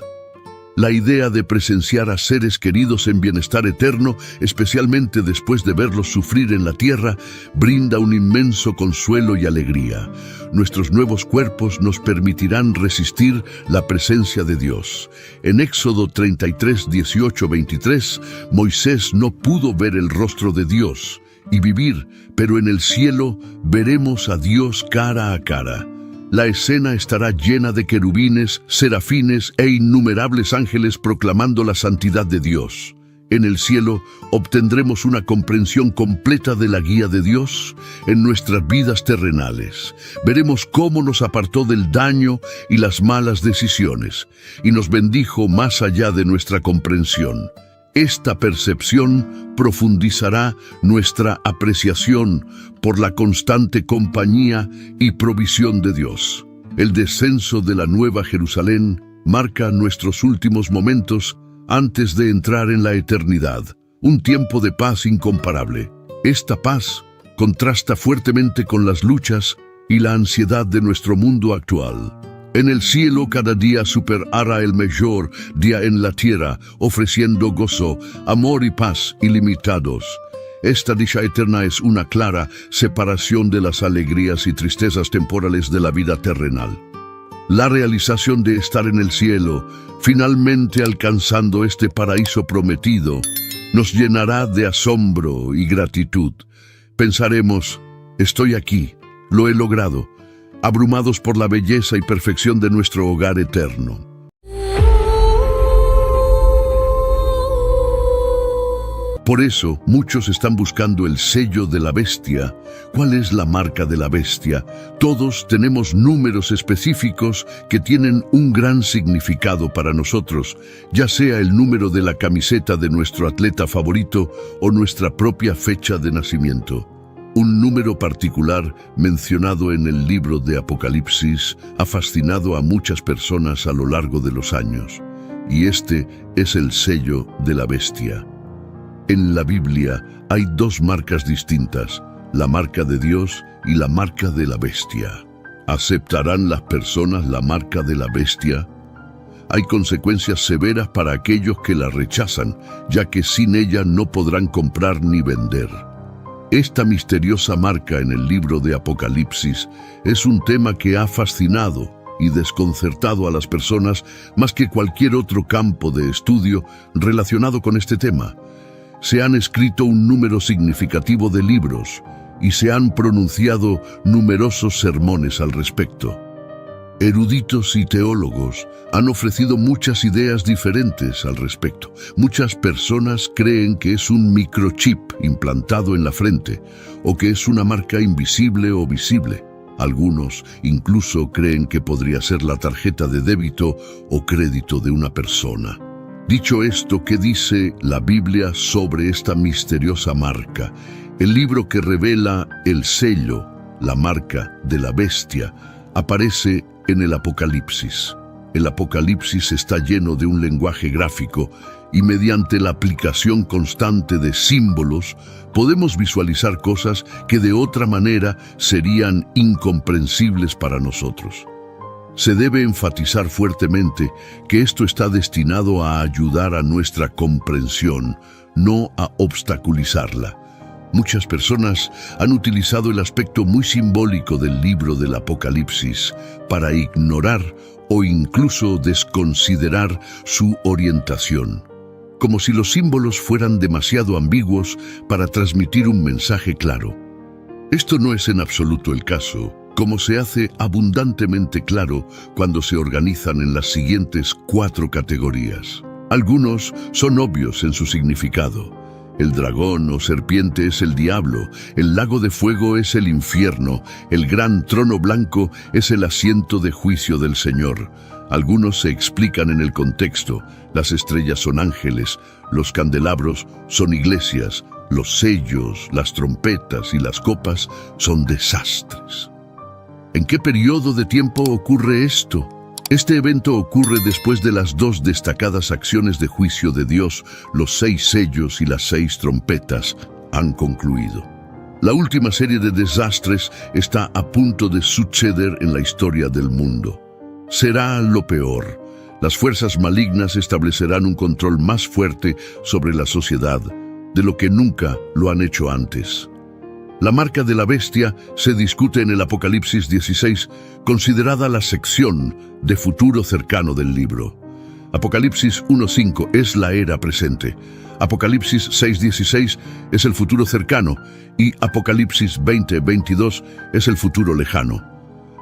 La idea de presenciar a seres queridos en bienestar eterno, especialmente después de verlos sufrir en la tierra, brinda un inmenso consuelo y alegría. Nuestros nuevos cuerpos nos permitirán resistir la presencia de Dios. En Éxodo 33, 18, 23, Moisés no pudo ver el rostro de Dios y vivir, pero en el cielo veremos a Dios cara a cara. La escena estará llena de querubines, serafines e innumerables ángeles proclamando la santidad de Dios. En el cielo obtendremos una comprensión completa de la guía de Dios en nuestras vidas terrenales. Veremos cómo nos apartó del daño y las malas decisiones y nos bendijo más allá de nuestra comprensión. Esta percepción profundizará nuestra apreciación por la constante compañía y provisión de Dios. El descenso de la Nueva Jerusalén marca nuestros últimos momentos antes de entrar en la eternidad, un tiempo de paz incomparable. Esta paz contrasta fuertemente con las luchas y la ansiedad de nuestro mundo actual. En el cielo cada día superará el mejor día en la tierra, ofreciendo gozo, amor y paz ilimitados. Esta dicha eterna es una clara separación de las alegrías y tristezas temporales de la vida terrenal. La realización de estar en el cielo, finalmente alcanzando este paraíso prometido, nos llenará de asombro y gratitud. Pensaremos, estoy aquí, lo he logrado, abrumados por la belleza y perfección de nuestro hogar eterno. Por eso, muchos están buscando el sello de la bestia. ¿Cuál es la marca de la bestia? Todos tenemos números específicos que tienen un gran significado para nosotros, ya sea el número de la camiseta de nuestro atleta favorito o nuestra propia fecha de nacimiento. Un número particular mencionado en el libro de Apocalipsis ha fascinado a muchas personas a lo largo de los años, y este es el sello de la bestia. En la Biblia hay dos marcas distintas, la marca de Dios y la marca de la bestia. ¿Aceptarán las personas la marca de la bestia? Hay consecuencias severas para aquellos que la rechazan, ya que sin ella no podrán comprar ni vender. Esta misteriosa marca en el libro de Apocalipsis es un tema que ha fascinado y desconcertado a las personas más que cualquier otro campo de estudio relacionado con este tema. Se han escrito un número significativo de libros y se han pronunciado numerosos sermones al respecto. Eruditos y teólogos han ofrecido muchas ideas diferentes al respecto. Muchas personas creen que es un microchip implantado en la frente o que es una marca invisible o visible. Algunos incluso creen que podría ser la tarjeta de débito o crédito de una persona. Dicho esto, ¿qué dice la Biblia sobre esta misteriosa marca? El libro que revela el sello, la marca de la bestia, aparece en el Apocalipsis. El Apocalipsis está lleno de un lenguaje gráfico y mediante la aplicación constante de símbolos podemos visualizar cosas que de otra manera serían incomprensibles para nosotros. Se debe enfatizar fuertemente que esto está destinado a ayudar a nuestra comprensión, no a obstaculizarla. Muchas personas han utilizado el aspecto muy simbólico del libro del Apocalipsis para ignorar o incluso desconsiderar su orientación, como si los símbolos fueran demasiado ambiguos para transmitir un mensaje claro. Esto no es en absoluto el caso, como se hace abundantemente claro cuando se organizan en las siguientes 4 categorías. Algunos son obvios en su significado. El dragón o serpiente es el diablo, el lago de fuego es el infierno, el gran trono blanco es el asiento de juicio del Señor. Algunos se explican en el contexto. Las estrellas son ángeles, los candelabros son iglesias, los sellos, las trompetas y las copas son desastres. ¿En qué periodo de tiempo ocurre esto? Este evento ocurre después de las 2 destacadas acciones de juicio de Dios, los 6 sellos y las 6 trompetas han concluido. La última serie de desastres está a punto de suceder en la historia del mundo. Será lo peor. Las fuerzas malignas establecerán un control más fuerte sobre la sociedad de lo que nunca lo han hecho antes. La marca de la bestia se discute en el Apocalipsis 16, considerada la sección de futuro cercano del libro. Apocalipsis 1:5 es la era presente. Apocalipsis 6:16 es el futuro cercano y Apocalipsis 20:22 es el futuro lejano.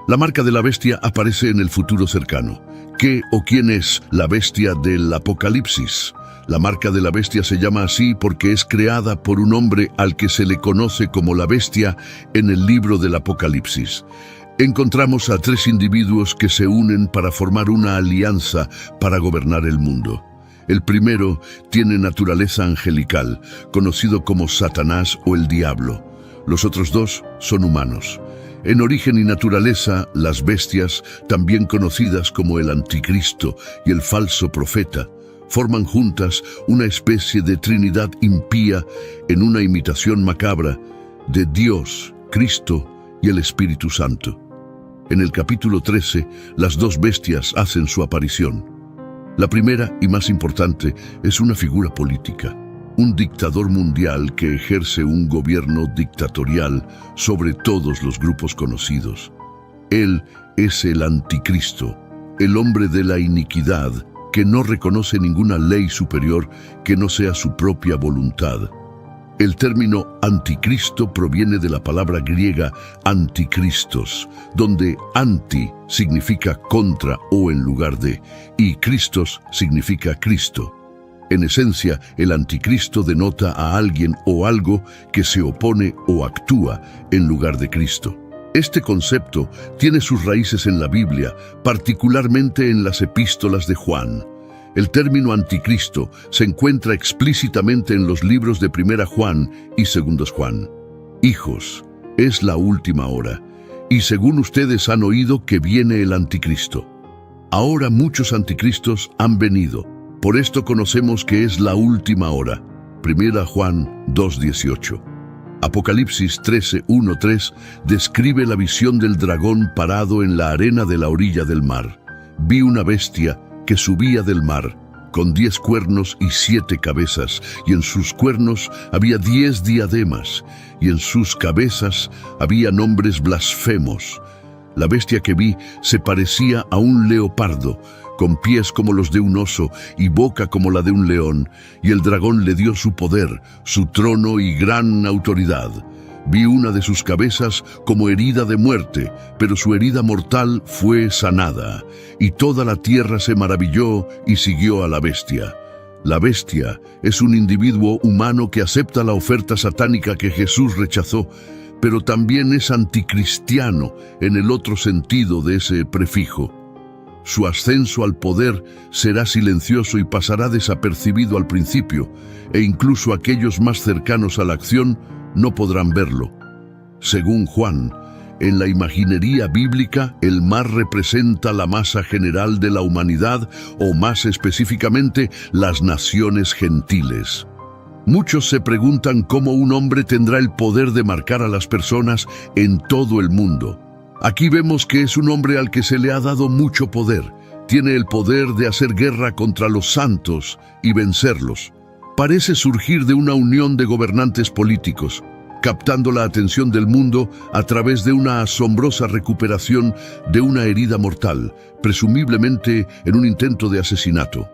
La marca de la bestia aparece en el futuro cercano. ¿Qué o quién es la bestia del Apocalipsis? La marca de la bestia se llama así porque es creada por un hombre al que se le conoce como la bestia en el libro del Apocalipsis. Encontramos a 3 individuos que se unen para formar una alianza para gobernar el mundo. El primero tiene naturaleza angelical, conocido como Satanás o el diablo. Los otros 2 son humanos. En origen y naturaleza, las bestias, también conocidas como el anticristo y el falso profeta, forman juntas una especie de trinidad impía en una imitación macabra de Dios, Cristo y el Espíritu Santo. En el capítulo 13, las dos bestias hacen su aparición. La primera y más importante es una figura política, un dictador mundial que ejerce un gobierno dictatorial sobre todos los grupos conocidos. Él es el anticristo, el hombre de la iniquidad, que no reconoce ninguna ley superior que no sea su propia voluntad. El término anticristo proviene de la palabra griega antikristos, donde anti significa contra o en lugar de, y Christos significa Cristo. En esencia, el anticristo denota a alguien o algo que se opone o actúa en lugar de Cristo. Este concepto tiene sus raíces en la Biblia, particularmente en las epístolas de Juan. El término anticristo se encuentra explícitamente en los libros de 1 Juan y 2 Juan. Hijos, es la última hora, y según ustedes han oído que viene el anticristo. Ahora muchos anticristos han venido, por esto conocemos que es la última hora. 1 Juan 2:18. Apocalipsis 13:1-3 describe la visión del dragón parado en la arena de la orilla del mar. Vi una bestia que subía del mar, con 10 cuernos y 7 cabezas, y en sus cuernos había 10 diademas, y en sus cabezas había nombres blasfemos. La bestia que vi se parecía a un leopardo, con pies como los de un oso y boca como la de un león, y el dragón le dio su poder, su trono y gran autoridad. Vi una de sus cabezas como herida de muerte, pero su herida mortal fue sanada, y toda la tierra se maravilló y siguió a la bestia. La bestia es un individuo humano que acepta la oferta satánica que Jesús rechazó, pero también es anticristiano en el otro sentido de ese prefijo. Su ascenso al poder será silencioso y pasará desapercibido al principio, e incluso aquellos más cercanos a la acción no podrán verlo. Según Juan, en la imaginería bíblica, el mar representa la masa general de la humanidad, o más específicamente, las naciones gentiles. Muchos se preguntan cómo un hombre tendrá el poder de marcar a las personas en todo el mundo. Aquí vemos que es un hombre al que se le ha dado mucho poder. Tiene el poder de hacer guerra contra los santos y vencerlos. Parece surgir de una unión de gobernantes políticos, captando la atención del mundo a través de una asombrosa recuperación de una herida mortal, presumiblemente en un intento de asesinato.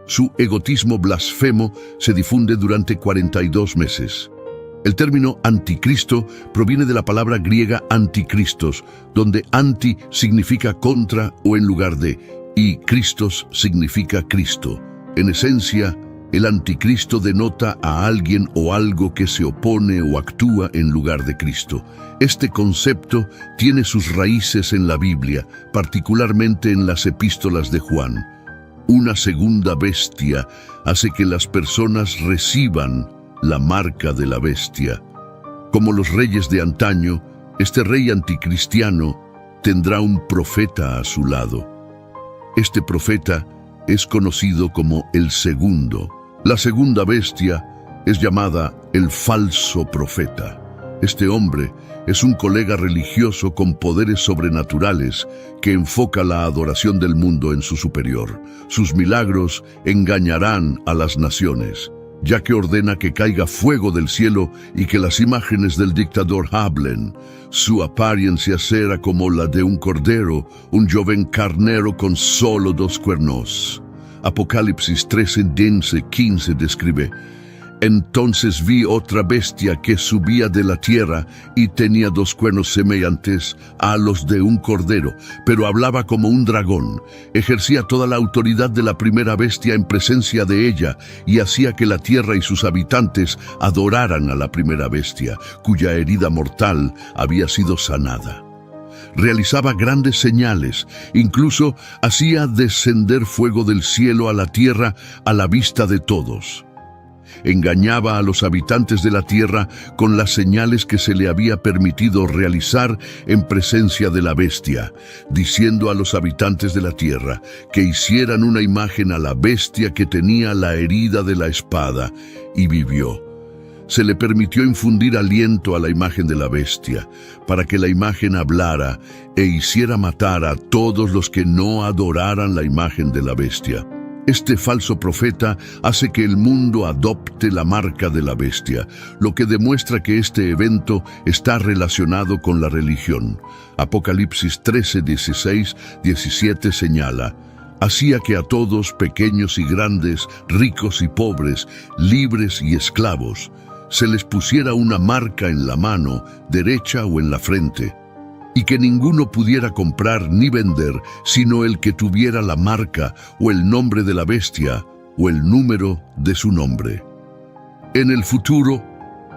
Su egotismo blasfemo se difunde durante 42 meses. El término anticristo proviene de la palabra griega antikristos, donde anti significa contra o en lugar de, y Christos significa Cristo. En esencia, el anticristo denota a alguien o algo que se opone o actúa en lugar de Cristo. Este concepto tiene sus raíces en la Biblia, particularmente en las epístolas de Juan. Una segunda bestia hace que las personas reciban la marca de la bestia. Como los reyes de antaño, este rey anticristiano tendrá un profeta a su lado. Este profeta es conocido como el segundo. La segunda bestia es llamada el falso profeta. Este hombre es un colega religioso con poderes sobrenaturales que enfoca la adoración del mundo en su superior. Sus milagros engañarán a las naciones, ya que ordena que caiga fuego del cielo y que las imágenes del dictador hablen. Su apariencia será como la de un cordero, un joven carnero con solo 2 cuernos. Apocalipsis 13:15 describe: Entonces vi otra bestia que subía de la tierra y tenía 2 cuernos semejantes a los de un cordero, pero hablaba como un dragón. Ejercía toda la autoridad de la primera bestia en presencia de ella y hacía que la tierra y sus habitantes adoraran a la primera bestia, cuya herida mortal había sido sanada. Realizaba grandes señales, incluso hacía descender fuego del cielo a la tierra a la vista de todos. Engañaba a los habitantes de la tierra con las señales que se le había permitido realizar en presencia de la bestia, diciendo a los habitantes de la tierra que hicieran una imagen a la bestia que tenía la herida de la espada, y vivió. se le permitió infundir aliento a la imagen de la bestia, para que la imagen hablara e hiciera matar a todos los que no adoraran la imagen de la bestia. Este falso profeta hace que el mundo adopte la marca de la bestia, lo que demuestra que este evento está relacionado con la religión. Apocalipsis 13, 16, 17 señala: hacía que a todos, pequeños y grandes, ricos y pobres, libres y esclavos, se les pusiera una marca en la mano derecha o en la frente, y que ninguno pudiera comprar ni vender, sino el que tuviera la marca o el nombre de la bestia o el número de su nombre. En el futuro,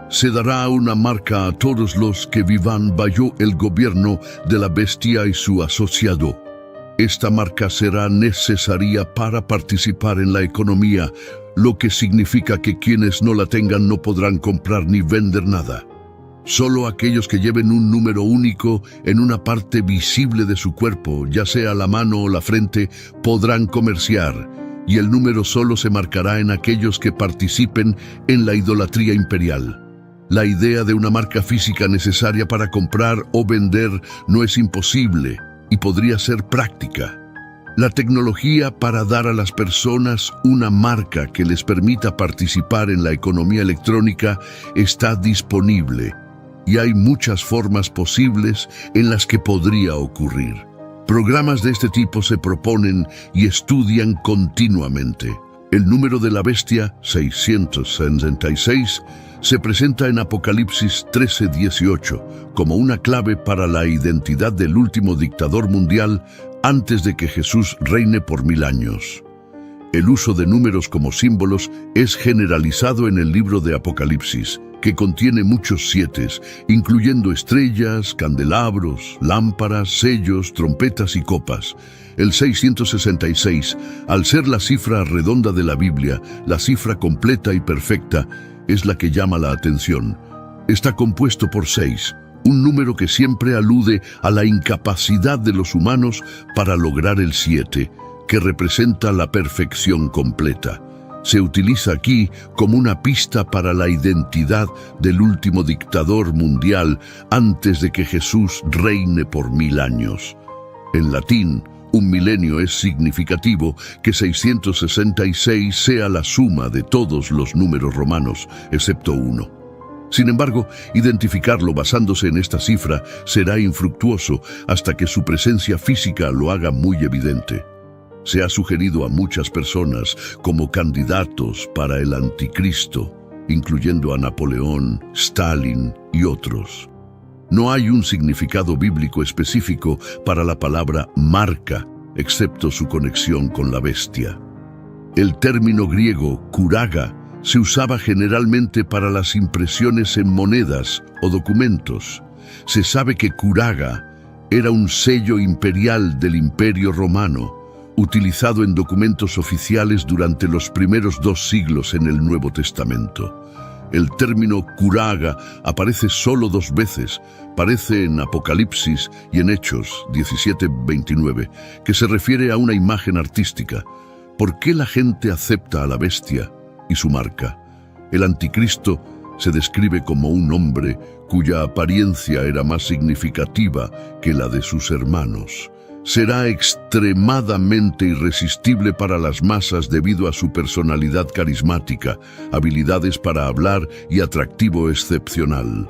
se dará una marca a todos los que vivan bajo el gobierno de la bestia y su asociado. Esta marca será necesaria para participar en la economía, lo que significa que quienes no la tengan no podrán comprar ni vender nada. Solo aquellos que lleven un número único en una parte visible de su cuerpo, ya sea la mano o la frente, podrán comerciar, y el número solo se marcará en aquellos que participen en la idolatría imperial. La idea de una marca física necesaria para comprar o vender no es imposible y podría ser práctica. La tecnología para dar a las personas una marca que les permita participar en la economía electrónica está disponible, y hay muchas formas posibles en las que podría ocurrir. Programas de este tipo se proponen y estudian continuamente. El número de la bestia, 666, se presenta en Apocalipsis 13:18 como una clave para la identidad del último dictador mundial antes de que Jesús reine por 1000 años. El uso de números como símbolos es generalizado en el libro de Apocalipsis, que contiene muchos 7, incluyendo estrellas, candelabros, lámparas, sellos, trompetas y copas. El 666, al ser la cifra redonda de la Biblia, la cifra completa y perfecta, es la que llama la atención. Está compuesto por 6, un número que siempre alude a la incapacidad de los humanos para lograr el 7, que representa la perfección completa. Se utiliza aquí como una pista para la identidad del último dictador mundial antes de que Jesús reine por 1000 años. En latín, un milenio es significativo que 666 sea la suma de todos los números romanos, excepto 1. Sin embargo, identificarlo basándose en esta cifra será infructuoso hasta que su presencia física lo haga muy evidente. Se ha sugerido a muchas personas como candidatos para el anticristo, incluyendo a Napoleón, Stalin y otros. No hay un significado bíblico específico para la palabra marca, excepto su conexión con la bestia. El término griego kuraga se usaba generalmente para las impresiones en monedas o documentos. Se sabe que kuraga era un sello imperial del Imperio Romano, utilizado en documentos oficiales durante los primeros 2 siglos en el Nuevo Testamento. El término kuraga aparece solo 2 veces, aparece en Apocalipsis y en Hechos 17:29, que se refiere a una imagen artística. ¿Por qué la gente acepta a la bestia y su marca? El anticristo se describe como un hombre cuya apariencia era más significativa que la de sus hermanos. Será extremadamente irresistible para las masas debido a su personalidad carismática, habilidades para hablar y atractivo excepcional.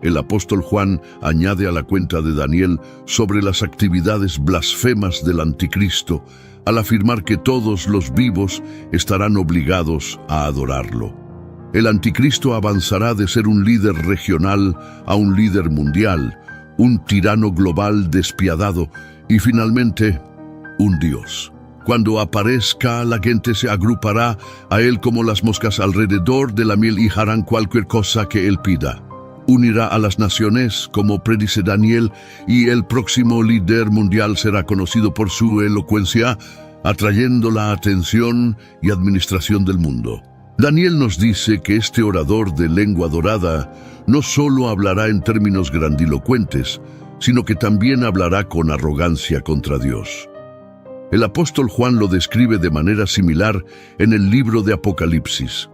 El apóstol Juan añade a la cuenta de Daniel sobre las actividades blasfemas del anticristo, al afirmar que todos los vivos estarán obligados a adorarlo. El anticristo avanzará de ser un líder regional a un líder mundial, un tirano global despiadado y finalmente un dios. Cuando aparezca, la gente se agrupará a él como las moscas alrededor de la miel y harán cualquier cosa que él pida. Unirá a las naciones, como predice Daniel, y el próximo líder mundial será conocido por su elocuencia, atrayendo la atención y administración del mundo. Daniel nos dice que este orador de lengua dorada no solo hablará en términos grandilocuentes, sino que también hablará con arrogancia contra Dios. El apóstol Juan lo describe de manera similar en el libro de Apocalipsis.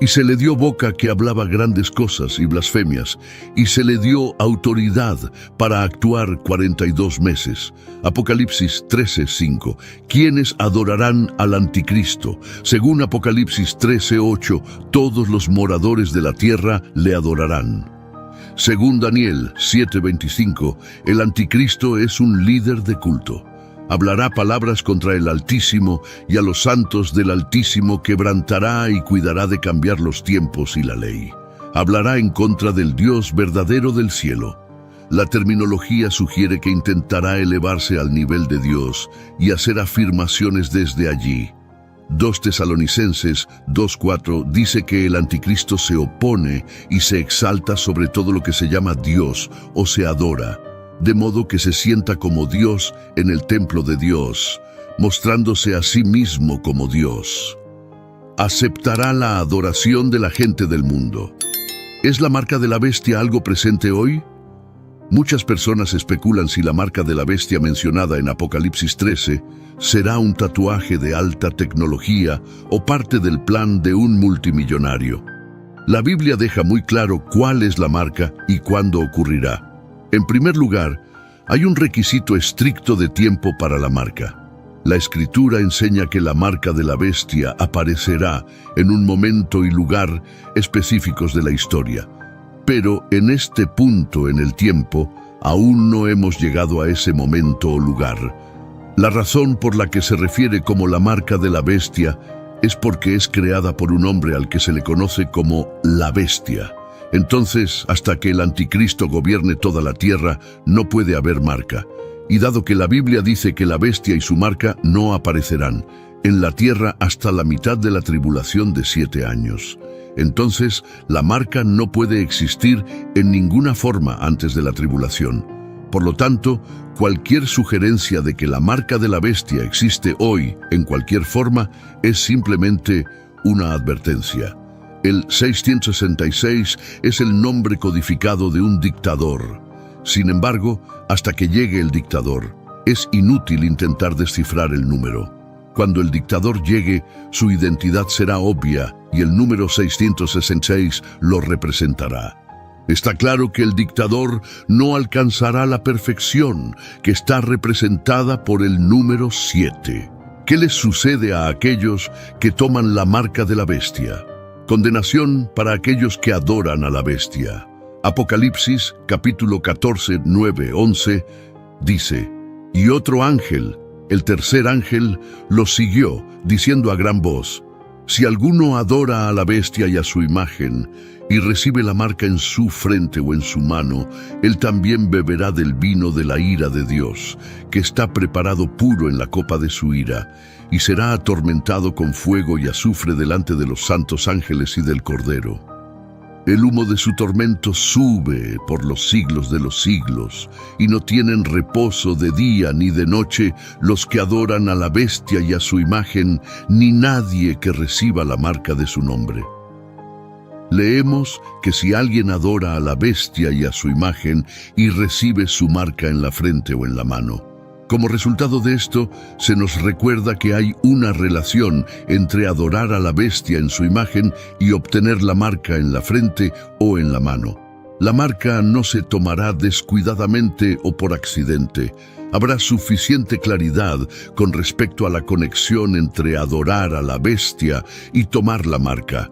Y se le dio boca que hablaba grandes cosas y blasfemias, y se le dio autoridad para actuar 42 meses. Apocalipsis 13:5. ¿Quiénes adorarán al anticristo? Según Apocalipsis 13:8, todos los moradores de la tierra le adorarán. Según Daniel 7:25, el anticristo es un líder de culto. Hablará palabras contra el Altísimo, y a los santos del Altísimo quebrantará y cuidará de cambiar los tiempos y la ley. Hablará en contra del Dios verdadero del cielo. La terminología sugiere que intentará elevarse al nivel de Dios y hacer afirmaciones desde allí. 2 Tesalonicenses 2:4 dice que el anticristo se opone y se exalta sobre todo lo que se llama Dios o se adora, de modo que se sienta como Dios en el templo de Dios, mostrándose a sí mismo como Dios. Aceptará la adoración de la gente del mundo. ¿Es la marca de la bestia algo presente hoy? Muchas personas especulan si la marca de la bestia mencionada en Apocalipsis 13 será un tatuaje de alta tecnología o parte del plan de un multimillonario. La Biblia deja muy claro cuál es la marca y cuándo ocurrirá. En primer lugar, hay un requisito estricto de tiempo para la marca. La Escritura enseña que la marca de la bestia aparecerá en un momento y lugar específicos de la historia. Pero en este punto en el tiempo, aún no hemos llegado a ese momento o lugar. La razón por la que se refiere como la marca de la bestia es porque es creada por un hombre al que se le conoce como la bestia. Entonces, hasta que el anticristo gobierne toda la tierra, no puede haber marca. Y dado que la Biblia dice que la bestia y su marca no aparecerán en la tierra hasta la mitad de la tribulación de 7 años, entonces la marca no puede existir en ninguna forma antes de la tribulación. Por lo tanto, cualquier sugerencia de que la marca de la bestia existe hoy en cualquier forma es simplemente una advertencia. El 666 es el nombre codificado de un dictador. Sin embargo, hasta que llegue el dictador, es inútil intentar descifrar el número. Cuando el dictador llegue, su identidad será obvia y el número 666 lo representará. Está claro que el dictador no alcanzará la perfección, que está representada por el número 7. ¿Qué les sucede a aquellos que toman la marca de la bestia? Condenación para aquellos que adoran a la bestia. Apocalipsis, capítulo 14, 9, 11, dice: Y otro ángel, el tercer ángel, los siguió, diciendo a gran voz: Si alguno adora a la bestia y a su imagen, y recibe la marca en su frente o en su mano, él también beberá del vino de la ira de Dios, que está preparado puro en la copa de su ira, y será atormentado con fuego y azufre delante de los santos ángeles y del Cordero. El humo de su tormento sube por los siglos de los siglos, y no tienen reposo de día ni de noche los que adoran a la bestia y a su imagen, ni nadie que reciba la marca de su nombre. Leemos que si alguien adora a la bestia y a su imagen y recibe su marca en la frente o en la mano, como resultado de esto, se nos recuerda que hay una relación entre adorar a la bestia en su imagen y obtener la marca en la frente o en la mano. La marca no se tomará descuidadamente o por accidente. Habrá suficiente claridad con respecto a la conexión entre adorar a la bestia y tomar la marca.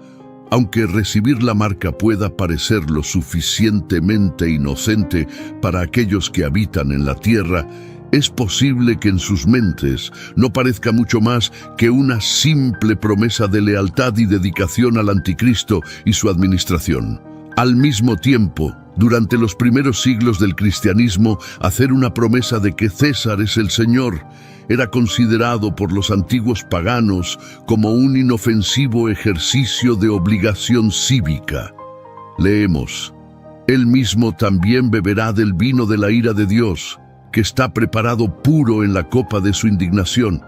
Aunque recibir la marca pueda parecer lo suficientemente inocente para aquellos que habitan en la tierra, es posible que en sus mentes no parezca mucho más que una simple promesa de lealtad y dedicación al anticristo y su administración. Al mismo tiempo, durante los primeros siglos del cristianismo, hacer una promesa de que César es el Señor era considerado por los antiguos paganos como un inofensivo ejercicio de obligación cívica. Leemos: Él mismo también beberá del vino de la ira de Dios, que está preparado puro en la copa de su indignación,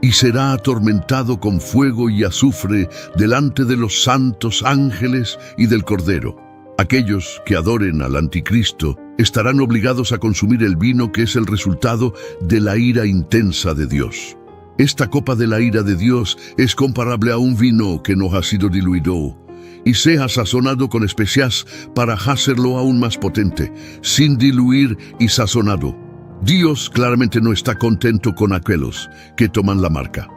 y será atormentado con fuego y azufre delante de los santos ángeles y del Cordero. Aquellos que adoren al anticristo estarán obligados a consumir el vino que es el resultado de la ira intensa de Dios. Esta copa de la ira de Dios es comparable a un vino que no ha sido diluido. y sea sazonado con especias para hacerlo aún más potente, sin diluir y sazonado. Dios claramente no está contento con aquellos que toman la marca.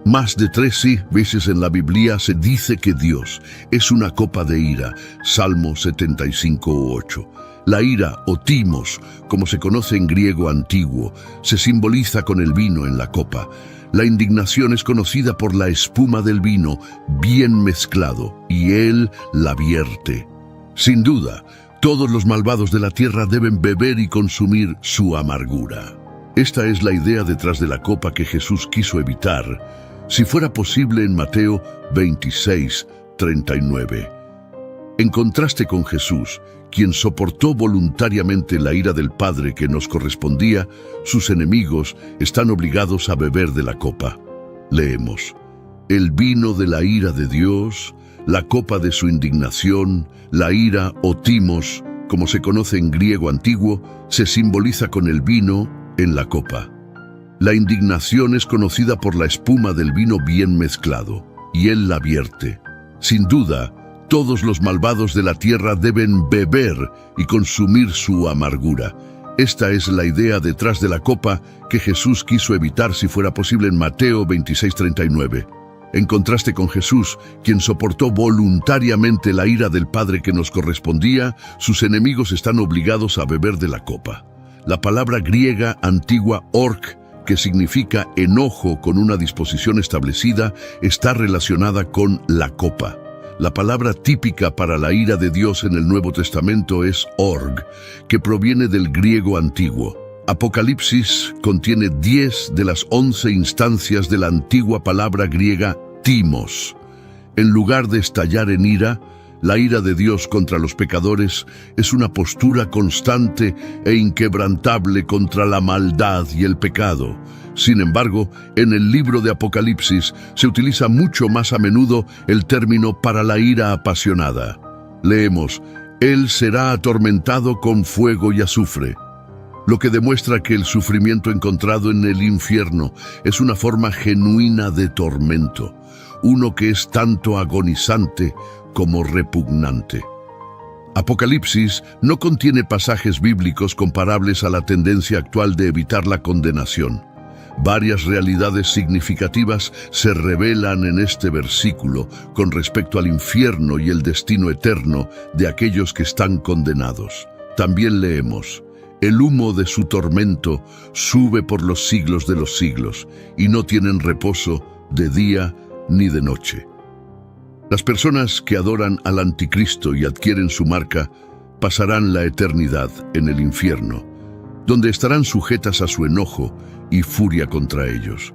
Más de 13 veces en la Biblia se dice que Dios es una copa de ira, Salmo 75:8. La ira, o timos, como se conoce en griego antiguo, se simboliza con el vino en la copa. La indignación es conocida por la espuma del vino bien mezclado, y Él la vierte. Sin duda, todos los malvados de la tierra deben beber y consumir su amargura. Esta es la idea detrás de la copa que Jesús quiso evitar, si fuera posible, en Mateo 26:39. En contraste con Jesús, quien soportó voluntariamente la ira del Padre que nos correspondía, sus enemigos están obligados a beber de la copa. Leemos: el vino de la ira de Dios, la copa de su indignación, la ira o timos, como se conoce en griego antiguo, se simboliza con el vino en la copa. La indignación es conocida por la espuma del vino bien mezclado, y Él la vierte. Sin duda, todos los malvados de la tierra deben beber y consumir su amargura. Esta es la idea detrás de la copa que Jesús quiso evitar si fuera posible en Mateo 26:39. En contraste con Jesús, quien soportó voluntariamente la ira del Padre que nos correspondía, sus enemigos están obligados a beber de la copa. La palabra griega antigua ork, que significa enojo con una disposición establecida, está relacionada con la copa. La palabra típica para la ira de Dios en el Nuevo Testamento es org, que proviene del griego antiguo. Apocalipsis contiene 10 de las 11 instancias de la antigua palabra griega timos. En lugar de estallar en ira, la ira de Dios contra los pecadores es una postura constante e inquebrantable contra la maldad y el pecado. Sin embargo, en el libro de Apocalipsis se utiliza mucho más a menudo el término para la ira apasionada. Leemos: Él será atormentado con fuego y azufre, lo que demuestra que el sufrimiento encontrado en el infierno es una forma genuina de tormento, uno que es tanto agonizante como repugnante. Apocalipsis no contiene pasajes bíblicos comparables a la tendencia actual de evitar la condenación. Varias realidades significativas se revelan en este versículo con respecto al infierno y el destino eterno de aquellos que están condenados. También leemos: el humo de su tormento sube por los siglos de los siglos, y no tienen reposo de día ni de noche. Las personas que adoran al anticristo y adquieren su marca pasarán la eternidad en el infierno, donde estarán sujetas a su enojo y furia contra ellos.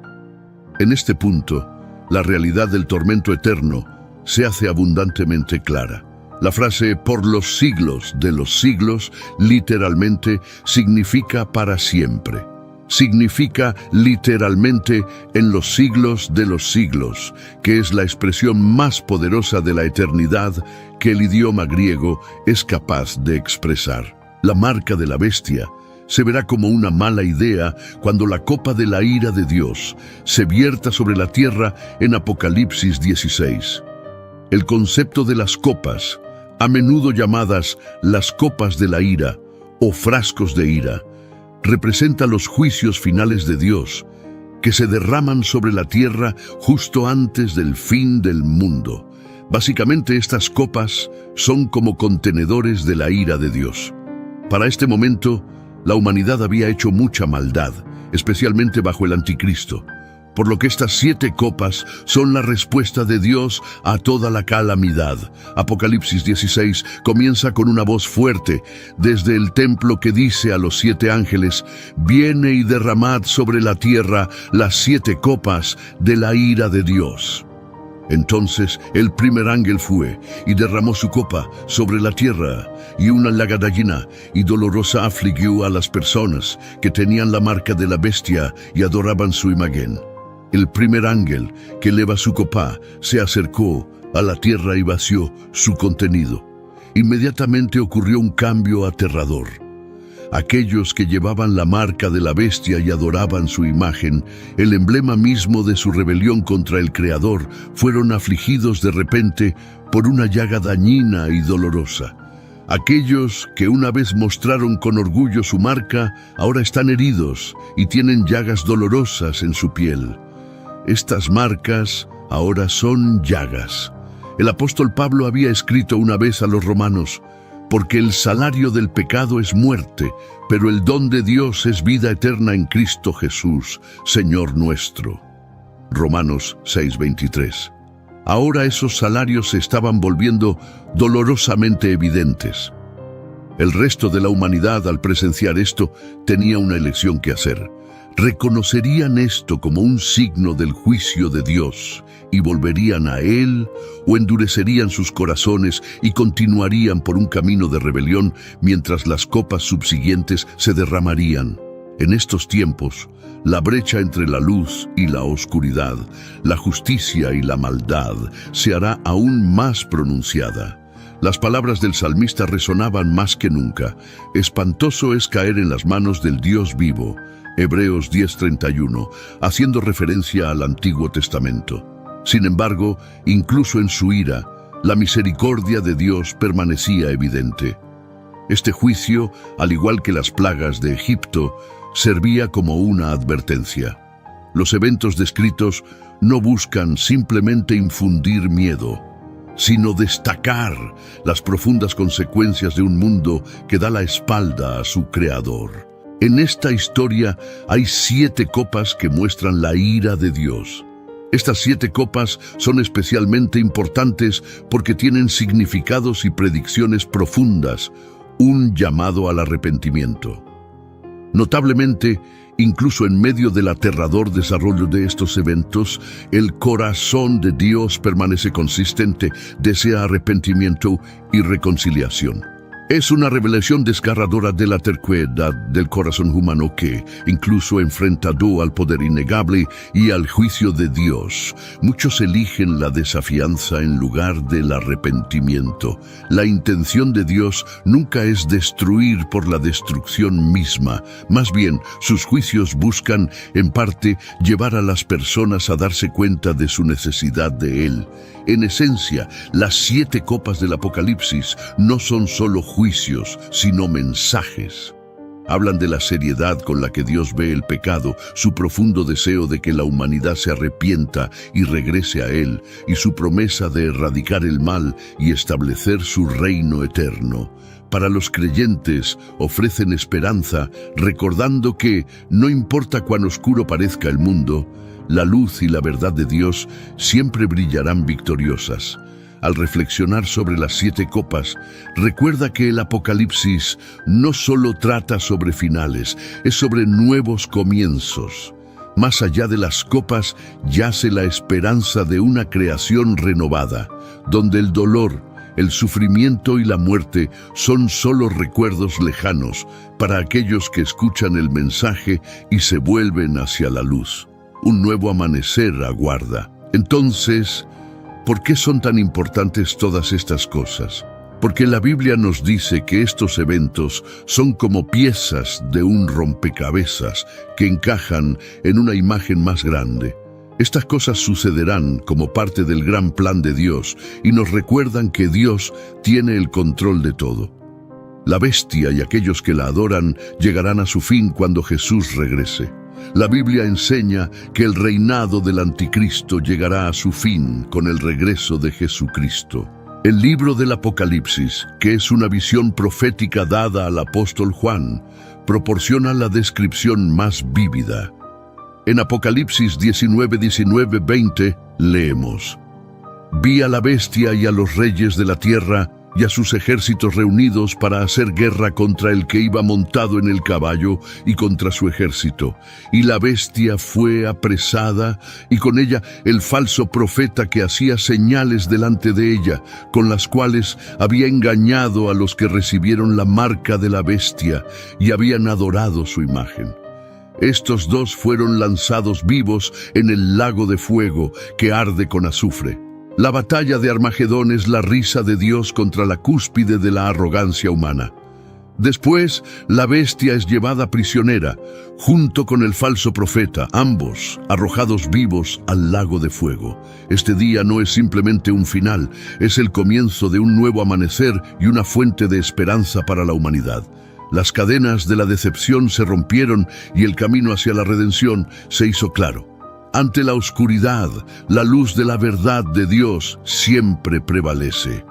En este punto, la realidad del tormento eterno se hace abundantemente clara. La frase "por los siglos de los siglos" literalmente significa para siempre. Significa literalmente en los siglos de los siglos, que es la expresión más poderosa de la eternidad que el idioma griego es capaz de expresar. La marca de la bestia se verá como una mala idea cuando la copa de la ira de Dios se vierta sobre la tierra en Apocalipsis 16. El concepto de las copas, a menudo llamadas las copas de la ira o frascos de ira, representa los juicios finales de Dios que se derraman sobre la tierra justo antes del fin del mundo. Básicamente, estas copas son como contenedores de la ira de Dios. Para este momento, la humanidad había hecho mucha maldad, especialmente bajo el anticristo, por lo que estas 7 copas son la respuesta de Dios a toda la calamidad. Apocalipsis 16 comienza con una voz fuerte desde el templo que dice a los 7 ángeles: «Viene y derramad sobre la tierra las 7 copas de la ira de Dios». Entonces el primer ángel fue y derramó su copa sobre la tierra, y una llaga llena y dolorosa afligió a las personas que tenían la marca de la bestia y adoraban su imagen. El primer ángel que eleva su copa se acercó a la tierra y vació su contenido. Inmediatamente ocurrió un cambio aterrador. Aquellos que llevaban la marca de la bestia y adoraban su imagen, el emblema mismo de su rebelión contra el Creador, fueron afligidos de repente por una llaga dañina y dolorosa. Aquellos que una vez mostraron con orgullo su marca, ahora están heridos y tienen llagas dolorosas en su piel. Estas marcas ahora son llagas. El apóstol Pablo había escrito una vez a los romanos: porque el salario del pecado es muerte, pero el don de Dios es vida eterna en Cristo Jesús, Señor nuestro. Romanos 6:23. Ahora esos salarios se estaban volviendo dolorosamente evidentes. El resto de la humanidad, al presenciar esto, tenía una elección que hacer. ¿Reconocerían esto como un signo del juicio de Dios y volverían a Él, o endurecerían sus corazones y continuarían por un camino de rebelión mientras las copas subsiguientes se derramarían? En estos tiempos, la brecha entre la luz y la oscuridad, la justicia y la maldad, se hará aún más pronunciada. Las palabras del salmista resonaban más que nunca: espantoso es caer en las manos del Dios vivo. Hebreos 10:31, haciendo referencia al Antiguo Testamento. Sin embargo, incluso en su ira, la misericordia de Dios permanecía evidente. Este juicio, al igual que las plagas de Egipto, servía como una advertencia. Los eventos descritos no buscan simplemente infundir miedo, sino destacar las profundas consecuencias de un mundo que da la espalda a su creador. En esta historia hay 7 copas que muestran la ira de Dios. Estas 7 copas son especialmente importantes porque tienen significados y predicciones profundas, un llamado al arrepentimiento. Notablemente, incluso en medio del aterrador desarrollo de estos eventos, el corazón de Dios permanece consistente, desea arrepentimiento y reconciliación. Es una revelación desgarradora de la terquedad del corazón humano que, incluso enfrentado al poder innegable y al juicio de Dios, muchos eligen la desafianza en lugar del arrepentimiento. La intención de Dios nunca es destruir por la destrucción misma. Más bien, sus juicios buscan, en parte, llevar a las personas a darse cuenta de su necesidad de Él. En esencia, las 7 copas del Apocalipsis no son solo juicios, sino mensajes. Hablan de la seriedad con la que Dios ve el pecado, su profundo deseo de que la humanidad se arrepienta y regrese a Él, y su promesa de erradicar el mal y establecer su reino eterno. Para los creyentes ofrecen esperanza, recordando que, no importa cuán oscuro parezca el mundo, la luz y la verdad de Dios siempre brillarán victoriosas. Al reflexionar sobre las 7 copas, recuerda que el Apocalipsis no solo trata sobre finales, es sobre nuevos comienzos. Más allá de las copas yace la esperanza de una creación renovada, donde el dolor, el sufrimiento y la muerte son solo recuerdos lejanos para aquellos que escuchan el mensaje y se vuelven hacia la luz. Un nuevo amanecer aguarda. Entonces, ¿por qué son tan importantes todas estas cosas? Porque la Biblia nos dice que estos eventos son como piezas de un rompecabezas que encajan en una imagen más grande. Estas cosas sucederán como parte del gran plan de Dios y nos recuerdan que Dios tiene el control de todo. La bestia y aquellos que la adoran llegarán a su fin cuando Jesús regrese. La Biblia enseña que el reinado del anticristo llegará a su fin con el regreso de Jesucristo. El libro del Apocalipsis, que es una visión profética dada al apóstol Juan, proporciona la descripción más vívida. En Apocalipsis 19:19-20 leemos: Vi a la bestia y a los reyes de la tierra y a sus ejércitos reunidos para hacer guerra contra el que iba montado en el caballo y contra su ejército. Y la bestia fue apresada, y con ella el falso profeta que hacía señales delante de ella, con las cuales había engañado a los que recibieron la marca de la bestia y habían adorado su imagen. Estos 2 fueron lanzados vivos en el lago de fuego que arde con azufre. La batalla de Armagedón es la risa de Dios contra la cúspide de la arrogancia humana. Después, la bestia es llevada prisionera, junto con el falso profeta, ambos arrojados vivos al lago de fuego. Este día no es simplemente un final, es el comienzo de un nuevo amanecer y una fuente de esperanza para la humanidad. Las cadenas de la decepción se rompieron y el camino hacia la redención se hizo claro. Ante la oscuridad, la luz de la verdad de Dios siempre prevalece.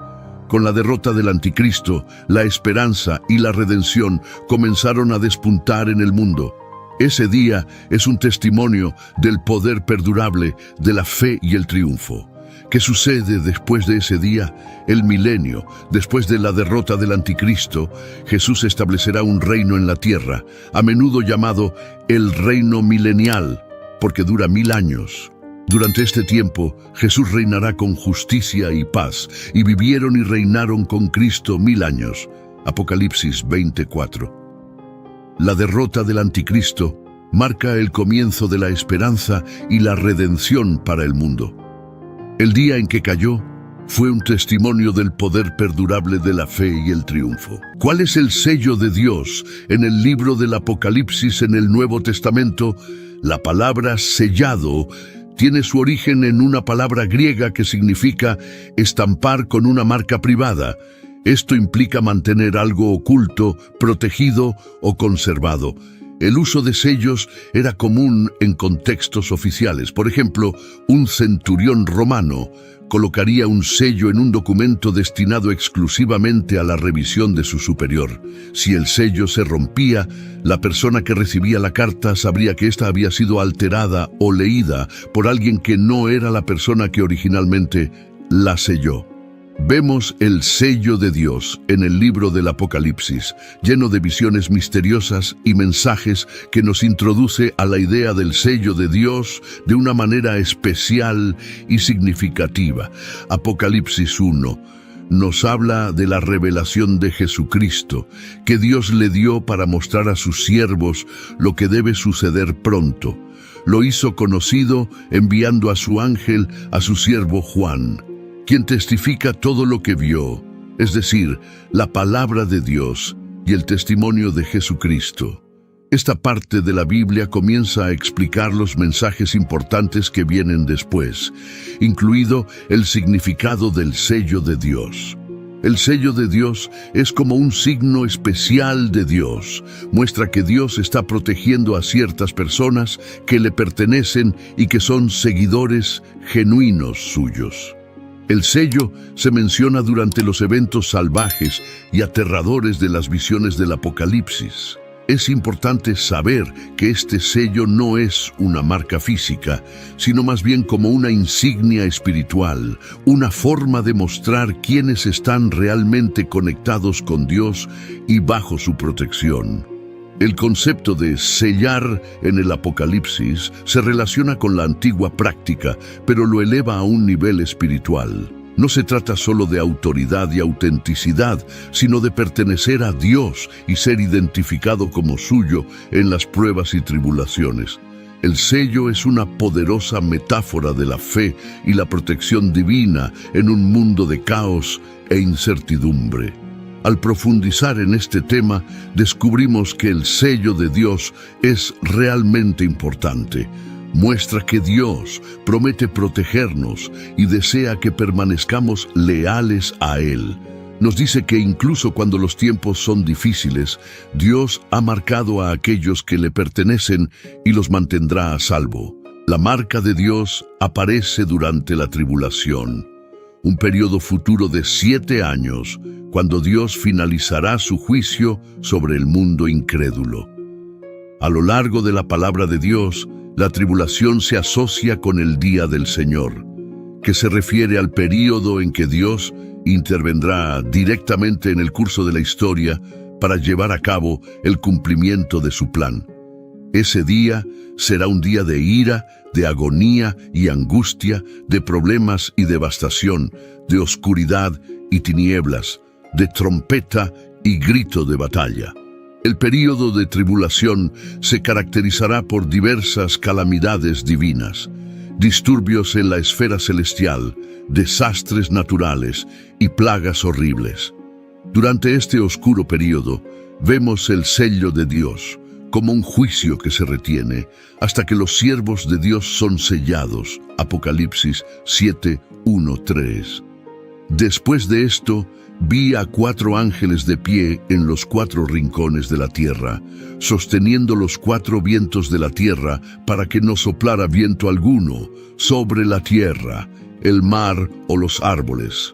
Con la derrota del anticristo, la esperanza y la redención comenzaron a despuntar en el mundo. Ese día es un testimonio del poder perdurable de la fe y el triunfo. ¿Qué sucede después de ese día? El milenio, después de la derrota del anticristo, Jesús establecerá un reino en la tierra, a menudo llamado el reino milenial, porque dura 1000 años. Durante este tiempo, Jesús reinará con justicia y paz, y vivieron y reinaron con Cristo 1000 años. Apocalipsis 24. La derrota del anticristo marca el comienzo de la esperanza y la redención para el mundo. El día en que cayó fue un testimonio del poder perdurable de la fe y el triunfo. ¿Cuál es el sello de Dios en el libro del Apocalipsis en el Nuevo Testamento? La palabra sellado tiene su origen en una palabra griega que significa estampar con una marca privada. Esto implica mantener algo oculto, protegido o conservado. El uso de sellos era común en contextos oficiales. Por ejemplo, un centurión romano colocaría un sello en un documento destinado exclusivamente a la revisión de su superior. Si el sello se rompía, la persona que recibía la carta sabría que ésta había sido alterada o leída por alguien que no era la persona que originalmente la selló. Vemos el sello de Dios en el libro del Apocalipsis, lleno de visiones misteriosas y mensajes que nos introduce a la idea del sello de Dios de una manera especial y significativa. Apocalipsis 1 nos habla de la revelación de Jesucristo, que Dios le dio para mostrar a sus siervos lo que debe suceder pronto. Lo hizo conocido enviando a su ángel a su siervo Juan, quien testifica todo lo que vio, es decir, la palabra de Dios y el testimonio de Jesucristo. Esta parte de la Biblia comienza a explicar los mensajes importantes que vienen después, incluido el significado del sello de Dios. El sello de Dios es como un signo especial de Dios. Muestra que Dios está protegiendo a ciertas personas que le pertenecen y que son seguidores genuinos suyos. El sello se menciona durante los eventos salvajes y aterradores de las visiones del Apocalipsis. Es importante saber que este sello no es una marca física, sino más bien como una insignia espiritual, una forma de mostrar quiénes están realmente conectados con Dios y bajo su protección. El concepto de sellar en el Apocalipsis se relaciona con la antigua práctica, pero lo eleva a un nivel espiritual. No se trata solo de autoridad y autenticidad, sino de pertenecer a Dios y ser identificado como suyo en las pruebas y tribulaciones. El sello es una poderosa metáfora de la fe y la protección divina en un mundo de caos e incertidumbre. Al profundizar en este tema, descubrimos que el sello de Dios es realmente importante. Muestra que Dios promete protegernos y desea que permanezcamos leales a Él. Nos dice que incluso cuando los tiempos son difíciles, Dios ha marcado a aquellos que le pertenecen y los mantendrá a salvo. La marca de Dios aparece durante la tribulación, un periodo futuro de 7 años, cuando Dios finalizará su juicio sobre el mundo incrédulo. A lo largo de la palabra de Dios, la tribulación se asocia con el día del Señor, que se refiere al período en que Dios intervendrá directamente en el curso de la historia para llevar a cabo el cumplimiento de su plan. Ese día será un día de ira, de agonía y angustia, de problemas y devastación, de oscuridad y tinieblas, de trompeta y grito de batalla. El período de tribulación se caracterizará por diversas calamidades divinas, disturbios en la esfera celestial, desastres naturales y plagas horribles. Durante este oscuro período, vemos el sello de Dios como un juicio que se retiene hasta que los siervos de Dios son sellados. Apocalipsis 7:1-3. Después de esto, vi a 4 ángeles de pie en los 4 rincones de la tierra, sosteniendo los 4 vientos de la tierra para que no soplara viento alguno sobre la tierra, el mar o los árboles.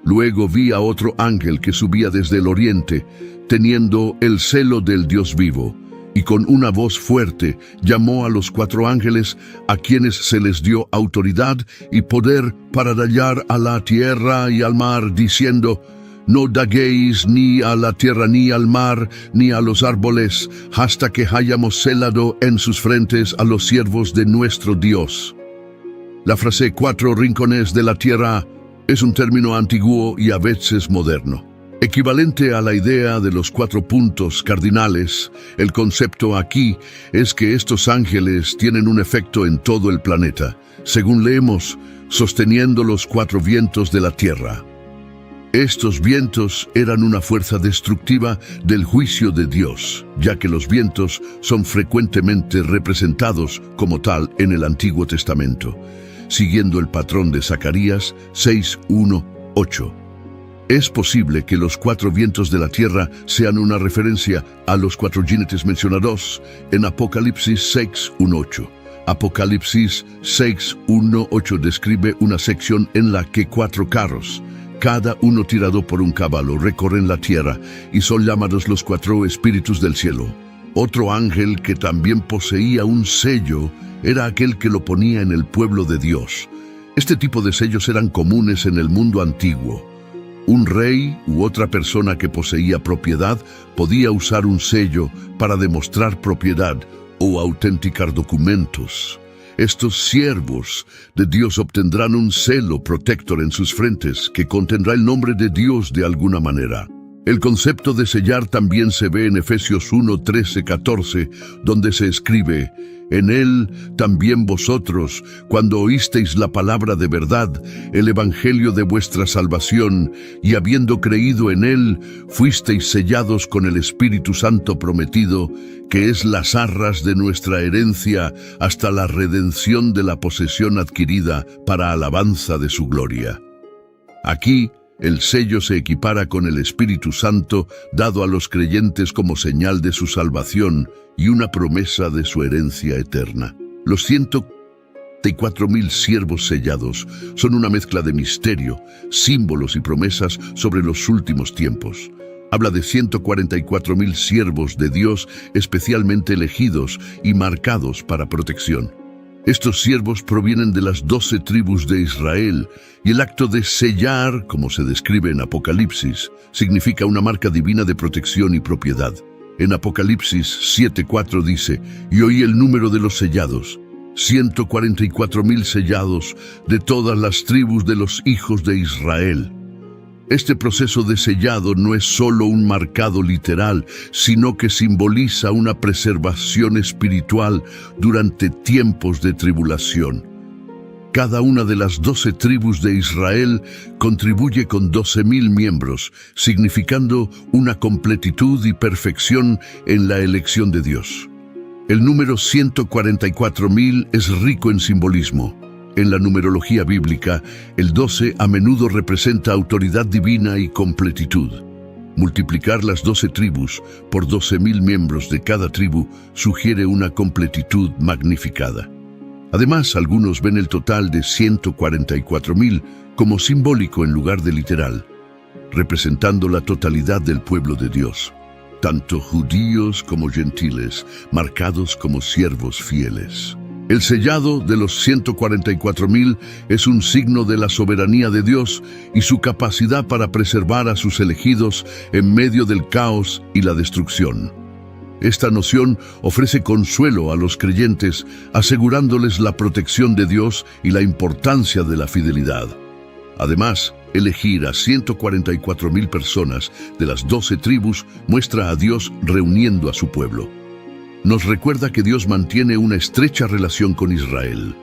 Luego vi a otro ángel que subía desde el oriente, teniendo el celo del Dios vivo, y con una voz fuerte llamó a los 4 ángeles a quienes se les dio autoridad y poder para dañar a la tierra y al mar, diciendo: no daguéis ni a la tierra, ni al mar, ni a los árboles, hasta que hayamos selado en sus frentes a los siervos de nuestro Dios. La frase 4 rincones de la tierra es un término antiguo y a veces moderno. Equivalente a la idea de los 4 puntos cardinales, el concepto aquí es que estos ángeles tienen un efecto en todo el planeta, según leemos, sosteniendo los 4 vientos de la tierra. Estos vientos eran una fuerza destructiva del juicio de Dios, ya que los vientos son frecuentemente representados como tal en el Antiguo Testamento, siguiendo el patrón de Zacarías 6:1-8. Es posible que los 4 vientos de la tierra sean una referencia a los 4 jinetes mencionados en Apocalipsis 6:1-8. Apocalipsis 6:1-8 describe una sección en la que 4 carros, cada uno tirado por un caballo, recorren la tierra y son llamados los 4 espíritus del cielo. Otro ángel que también poseía un sello era aquel que lo ponía en el pueblo de Dios. Este tipo de sellos eran comunes en el mundo antiguo. Un rey u otra persona que poseía propiedad podía usar un sello para demostrar propiedad o autenticar documentos. Estos siervos de Dios obtendrán un celo protector en sus frentes que contendrá el nombre de Dios de alguna manera. El concepto de sellar también se ve en Efesios 1:13-14, donde se escribe: en él también vosotros, cuando oísteis la palabra de verdad, el evangelio de vuestra salvación, y habiendo creído en él, fuisteis sellados con el Espíritu Santo prometido, que es las arras de nuestra herencia hasta la redención de la posesión adquirida para alabanza de su gloria. Aquí, el sello se equipara con el Espíritu Santo dado a los creyentes como señal de su salvación y una promesa de su herencia eterna. Los 144,000 siervos sellados son una mezcla de misterio, símbolos y promesas sobre los últimos tiempos. Habla de 144,000 siervos de Dios especialmente elegidos y marcados para protección. Estos siervos provienen de las 12 tribus de Israel, y el acto de sellar, como se describe en Apocalipsis, significa una marca divina de protección y propiedad. En Apocalipsis 7:4 dice: y oí el número de los sellados, 144,000 sellados de todas las tribus de los hijos de Israel. Este proceso de sellado no es solo un marcado literal, sino que simboliza una preservación espiritual durante tiempos de tribulación. Cada una de las 12 tribus de Israel contribuye con 12,000 miembros, significando una completitud y perfección en la elección de Dios. El número 144,000 es rico en simbolismo. En la numerología bíblica, el 12 a menudo representa autoridad divina y completitud. Multiplicar las 12 tribus por 12,000 miembros de cada tribu sugiere una completitud magnificada. Además, algunos ven el total de 144,000 como simbólico en lugar de literal, representando la totalidad del pueblo de Dios, tanto judíos como gentiles, marcados como siervos fieles. El sellado de los 144,000 es un signo de la soberanía de Dios y su capacidad para preservar a sus elegidos en medio del caos y la destrucción. Esta noción ofrece consuelo a los creyentes, asegurándoles la protección de Dios y la importancia de la fidelidad. Además, elegir a 144,000 personas de las 12 tribus muestra a Dios reuniendo a su pueblo. Nos recuerda que Dios mantiene una estrecha relación con Israel.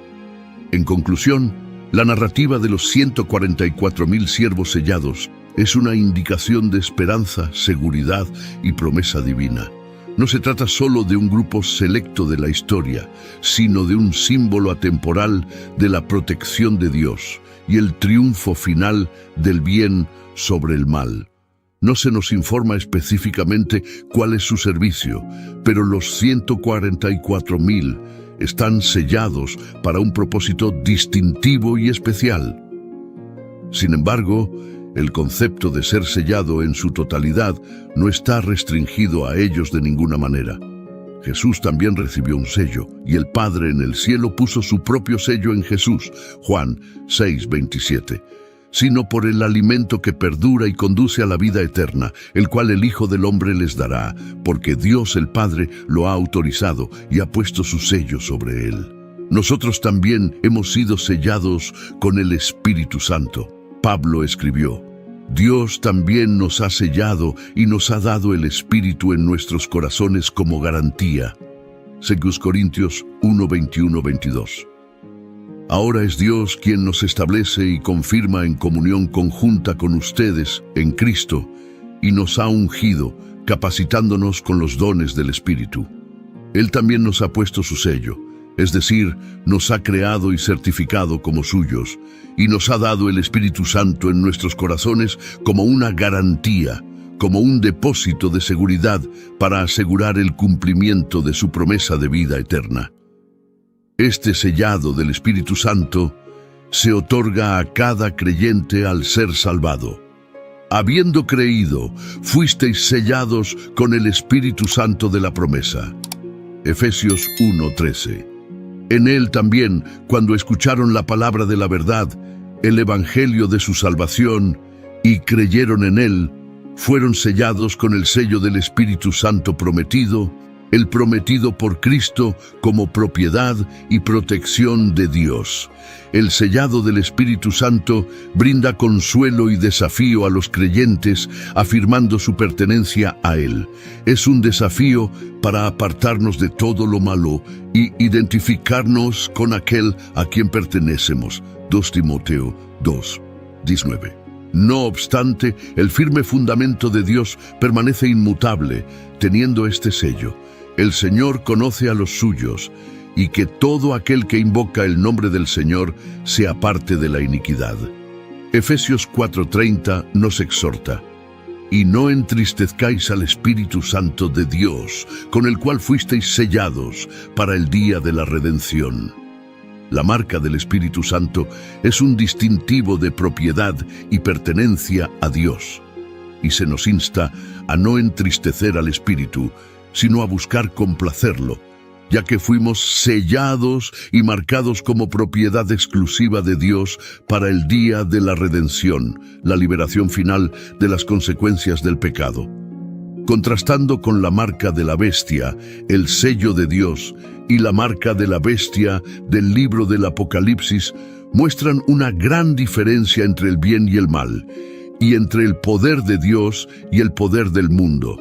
En conclusión, la narrativa de los 144,000 siervos sellados es una indicación de esperanza, seguridad y promesa divina. No se trata solo de un grupo selecto de la historia, sino de un símbolo atemporal de la protección de Dios y el triunfo final del bien sobre el mal. No se nos informa específicamente cuál es su servicio, pero los 144.000 están sellados para un propósito distintivo y especial. Sin embargo, el concepto de ser sellado en su totalidad no está restringido a ellos de ninguna manera. Jesús también recibió un sello, y el Padre en el cielo puso su propio sello en Jesús, Juan 6:27, sino por el alimento que perdura y conduce a la vida eterna, el cual el Hijo del Hombre les dará, porque Dios el Padre lo ha autorizado y ha puesto su sello sobre él. Nosotros también hemos sido sellados con el Espíritu Santo. Pablo escribió: Dios también nos ha sellado y nos ha dado el Espíritu en nuestros corazones como garantía. 2 Corintios 1:21-22. Ahora es Dios quien nos establece y confirma en comunión conjunta con ustedes en Cristo y nos ha ungido, capacitándonos con los dones del Espíritu. Él también nos ha puesto su sello, es decir, nos ha creado y certificado como suyos, y nos ha dado el Espíritu Santo en nuestros corazones como una garantía, como un depósito de seguridad para asegurar el cumplimiento de su promesa de vida eterna. Este sellado del Espíritu Santo se otorga a cada creyente al ser salvado. Habiendo creído, fuisteis sellados con el Espíritu Santo de la promesa. Efesios 1:13. En él también, cuando escucharon la palabra de la verdad, el evangelio de su salvación, y creyeron en él, fueron sellados con el sello del Espíritu Santo prometido, el prometido por Cristo como propiedad y protección de Dios. El sellado del Espíritu Santo brinda consuelo y desafío a los creyentes, afirmando su pertenencia a Él. Es un desafío para apartarnos de todo lo malo y identificarnos con aquel a quien pertenecemos. 2 Timoteo 2:19. No obstante, el firme fundamento de Dios permanece inmutable, teniendo este sello: el Señor conoce a los suyos, y que todo aquel que invoca el nombre del Señor se aparte de la iniquidad. Efesios 4:30 nos exhorta: y no entristezcáis al Espíritu Santo de Dios, con el cual fuisteis sellados para el día de la redención. La marca del Espíritu Santo es un distintivo de propiedad y pertenencia a Dios, y se nos insta a no entristecer al Espíritu, sino a buscar complacerlo, ya que fuimos sellados y marcados como propiedad exclusiva de Dios para el día de la redención, la liberación final de las consecuencias del pecado. Contrastando con la marca de la bestia, el sello de Dios, y la marca de la bestia del libro del Apocalipsis, muestran una gran diferencia entre el bien y el mal, y entre el poder de Dios y el poder del mundo.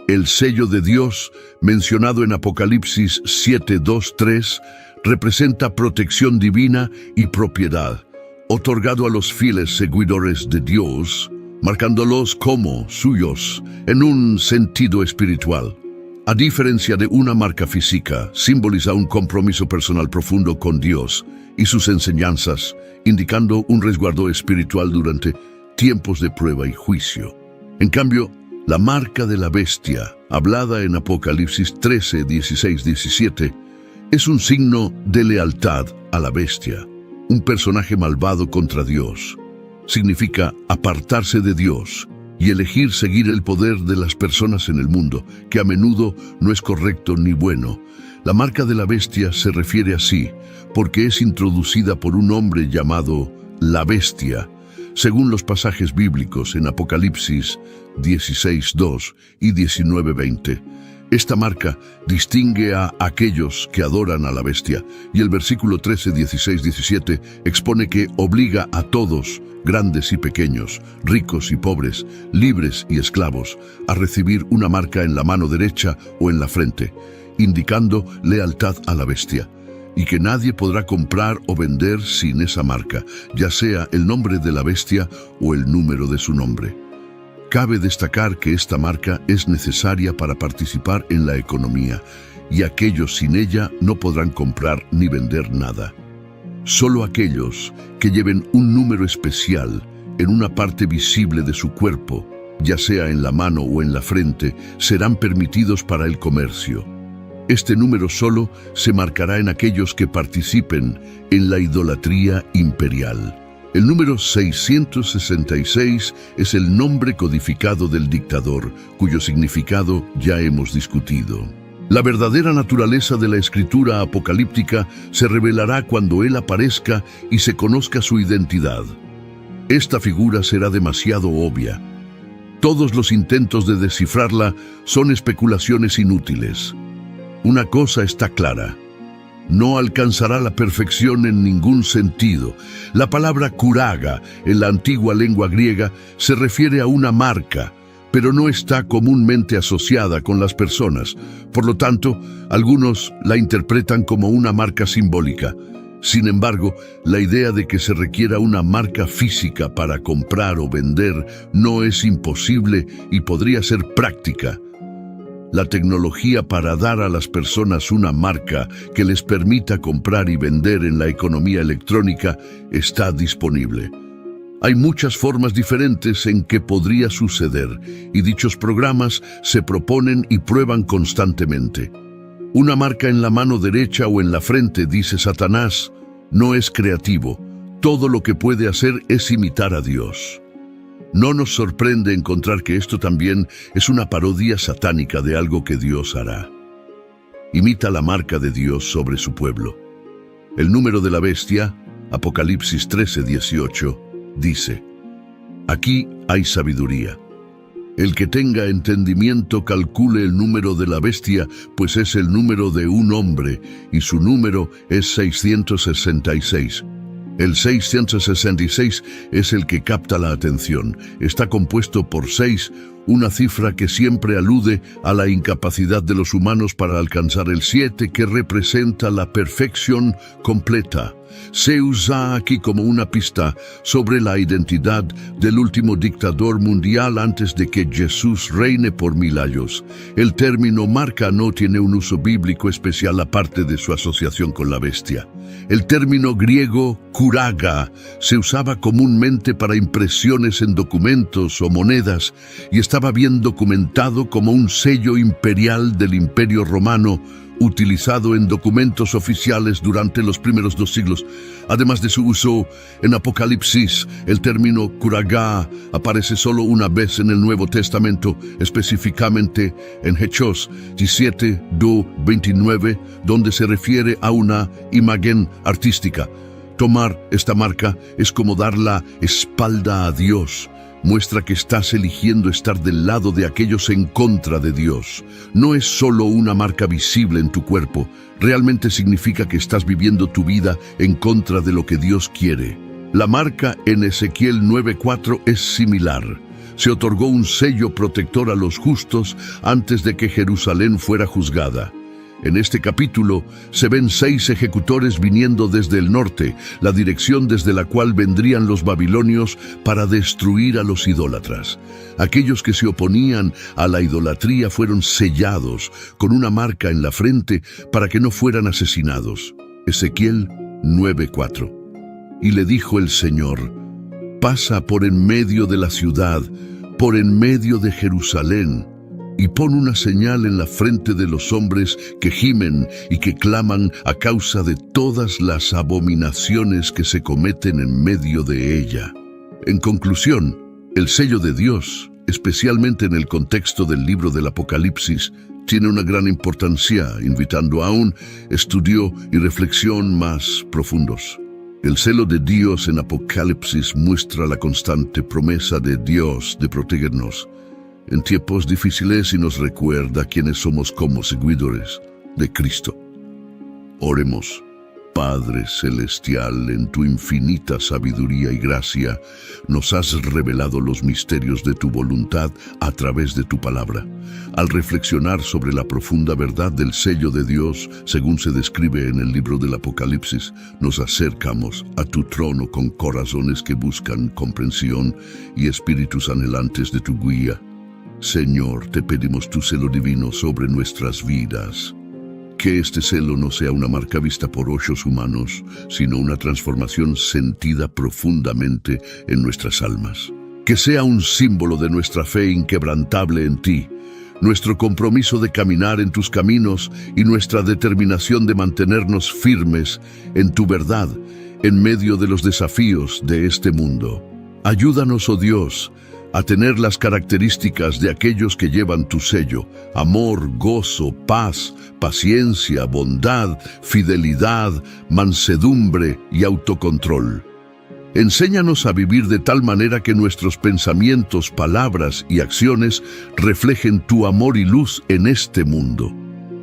El sello de Dios, mencionado en Apocalipsis 7:2-3, representa protección divina y propiedad, otorgado a los fieles seguidores de Dios, marcándolos como suyos en un sentido espiritual. A diferencia de una marca física, simboliza un compromiso personal profundo con Dios y sus enseñanzas, indicando un resguardo espiritual durante tiempos de prueba y juicio. En cambio, la marca de la bestia, hablada en Apocalipsis 13:16-17, es un signo de lealtad a la bestia, un personaje malvado contra Dios. Significa apartarse de Dios y elegir seguir el poder de las personas en el mundo, que a menudo no es correcto ni bueno. La marca de la bestia se refiere así porque es introducida por un hombre llamado la bestia, según los pasajes bíblicos en Apocalipsis 16:2 y 19:20. Esta marca distingue a aquellos que adoran a la bestia, y el versículo 13, 16, 17 expone que obliga a todos, grandes y pequeños, ricos y pobres, libres y esclavos, a recibir una marca en la mano derecha o en la frente, indicando lealtad a la bestia. y que nadie podrá comprar o vender sin esa marca, ya sea el nombre de la bestia o el número de su nombre. Cabe destacar que esta marca es necesaria para participar en la economía, y aquellos sin ella no podrán comprar ni vender nada. Solo aquellos que lleven un número especial en una parte visible de su cuerpo, ya sea en la mano o en la frente, serán permitidos para el comercio. Este número solo se marcará en aquellos que participen en la idolatría imperial. El número 666 es el nombre codificado del dictador, cuyo significado ya hemos discutido. La verdadera naturaleza de la escritura apocalíptica se revelará cuando él aparezca y se conozca su identidad. Esta figura será demasiado obvia. Todos los intentos de descifrarla son especulaciones inútiles. Una cosa está clara: no alcanzará la perfección en ningún sentido. La palabra kuraga en la antigua lengua griega se refiere a una marca, pero no está comúnmente asociada con las personas. Por lo tanto, algunos la interpretan como una marca simbólica. Sin embargo, la idea de que se requiera una marca física para comprar o vender no es imposible y podría ser práctica. La tecnología para dar a las personas una marca que les permita comprar y vender en la economía electrónica está disponible. Hay muchas formas diferentes en que podría suceder, y dichos programas se proponen y prueban constantemente. Una marca en la mano derecha o en la frente, dice Satanás, no es creativo. Todo lo que puede hacer es imitar a Dios. No nos sorprende encontrar que esto también es una parodia satánica de algo que Dios hará. Imita la marca de Dios sobre su pueblo. El número de la bestia, Apocalipsis 13:18, dice: aquí hay sabiduría. El que tenga entendimiento calcule el número de la bestia, pues es el número de un hombre, y su número es 666. El 666 es el que capta la atención. Está compuesto por 6, una cifra que siempre alude a la incapacidad de los humanos para alcanzar el 7, que representa la perfección completa. Se usa aquí como una pista sobre la identidad del último dictador mundial antes de que Jesús reine por 1000 años. El término marca no tiene un uso bíblico especial aparte de su asociación con la bestia. El término griego kuraga se usaba comúnmente para impresiones en documentos o monedas y estaba bien documentado como un sello imperial del Imperio Romano, utilizado en documentos oficiales durante los primeros 2 siglos. Además de su uso en Apocalipsis, el término kuraga aparece solo una vez en el Nuevo Testamento, específicamente en Hechos 17:29, donde se refiere a una imagen artística. Tomar esta marca es como dar la espalda a Dios. Muestra que estás eligiendo estar del lado de aquellos en contra de Dios. No es solo una marca visible en tu cuerpo, realmente significa que estás viviendo tu vida en contra de lo que Dios quiere. La marca en Ezequiel 9:4 es similar. Se otorgó un sello protector a los justos antes de que Jerusalén fuera juzgada. En este capítulo se ven 6 ejecutores viniendo desde el norte, la dirección desde la cual vendrían los babilonios para destruir a los idólatras. Aquellos que se oponían a la idolatría fueron sellados con una marca en la frente para que no fueran asesinados. Ezequiel 9:4. Y le dijo el Señor: pasa por en medio de la ciudad, por en medio de Jerusalén, y pon una señal en la frente de los hombres que gimen y que claman a causa de todas las abominaciones que se cometen en medio de ella. En conclusión, el sello de Dios, especialmente en el contexto del libro del Apocalipsis, tiene una gran importancia, invitando a un estudio y reflexión más profundos. El celo de Dios en Apocalipsis muestra la constante promesa de Dios de protegernos en tiempos difíciles y nos recuerda quiénes somos como seguidores de Cristo. Oremos. Padre Celestial, en tu infinita sabiduría y gracia, nos has revelado los misterios de tu voluntad a través de tu palabra. Al reflexionar sobre la profunda verdad del sello de Dios, según se describe en el libro del Apocalipsis, nos acercamos a tu trono con corazones que buscan comprensión y espíritus anhelantes de tu guía. Señor, te pedimos tu celo divino sobre nuestras vidas. Que este celo no sea una marca vista por ojos humanos, sino una transformación sentida profundamente en nuestras almas. Que sea un símbolo de nuestra fe inquebrantable en ti, nuestro compromiso de caminar en tus caminos y nuestra determinación de mantenernos firmes en tu verdad en medio de los desafíos de este mundo. Ayúdanos, oh Dios, a tener las características de aquellos que llevan tu sello: amor, gozo, paz, paciencia, bondad, fidelidad, mansedumbre y autocontrol. Enséñanos a vivir de tal manera que nuestros pensamientos, palabras y acciones reflejen tu amor y luz en este mundo.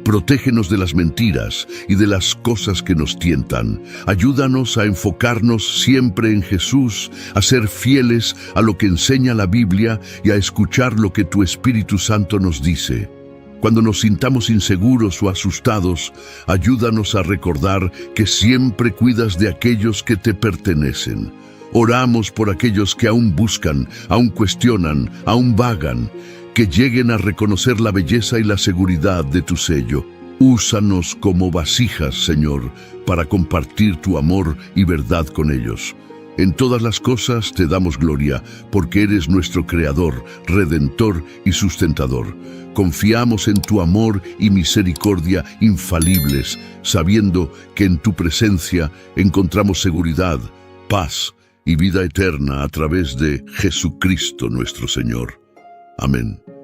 Protégenos de las mentiras y de las cosas que nos tientan. Ayúdanos a enfocarnos siempre en Jesús, a ser fieles a lo que enseña la Biblia y a escuchar lo que tu Espíritu Santo nos dice. Cuando nos sintamos inseguros o asustados, ayúdanos a recordar que siempre cuidas de aquellos que te pertenecen. Oramos por aquellos que aún buscan, aún cuestionan, aún vagan, que lleguen a reconocer la belleza y la seguridad de tu sello. Úsanos como vasijas, Señor, para compartir tu amor y verdad con ellos. En todas las cosas te damos gloria, porque eres nuestro Creador, Redentor y Sustentador. Confiamos en tu amor y misericordia infalibles, sabiendo que en tu presencia encontramos seguridad, paz y vida eterna a través de Jesucristo nuestro Señor. Amén.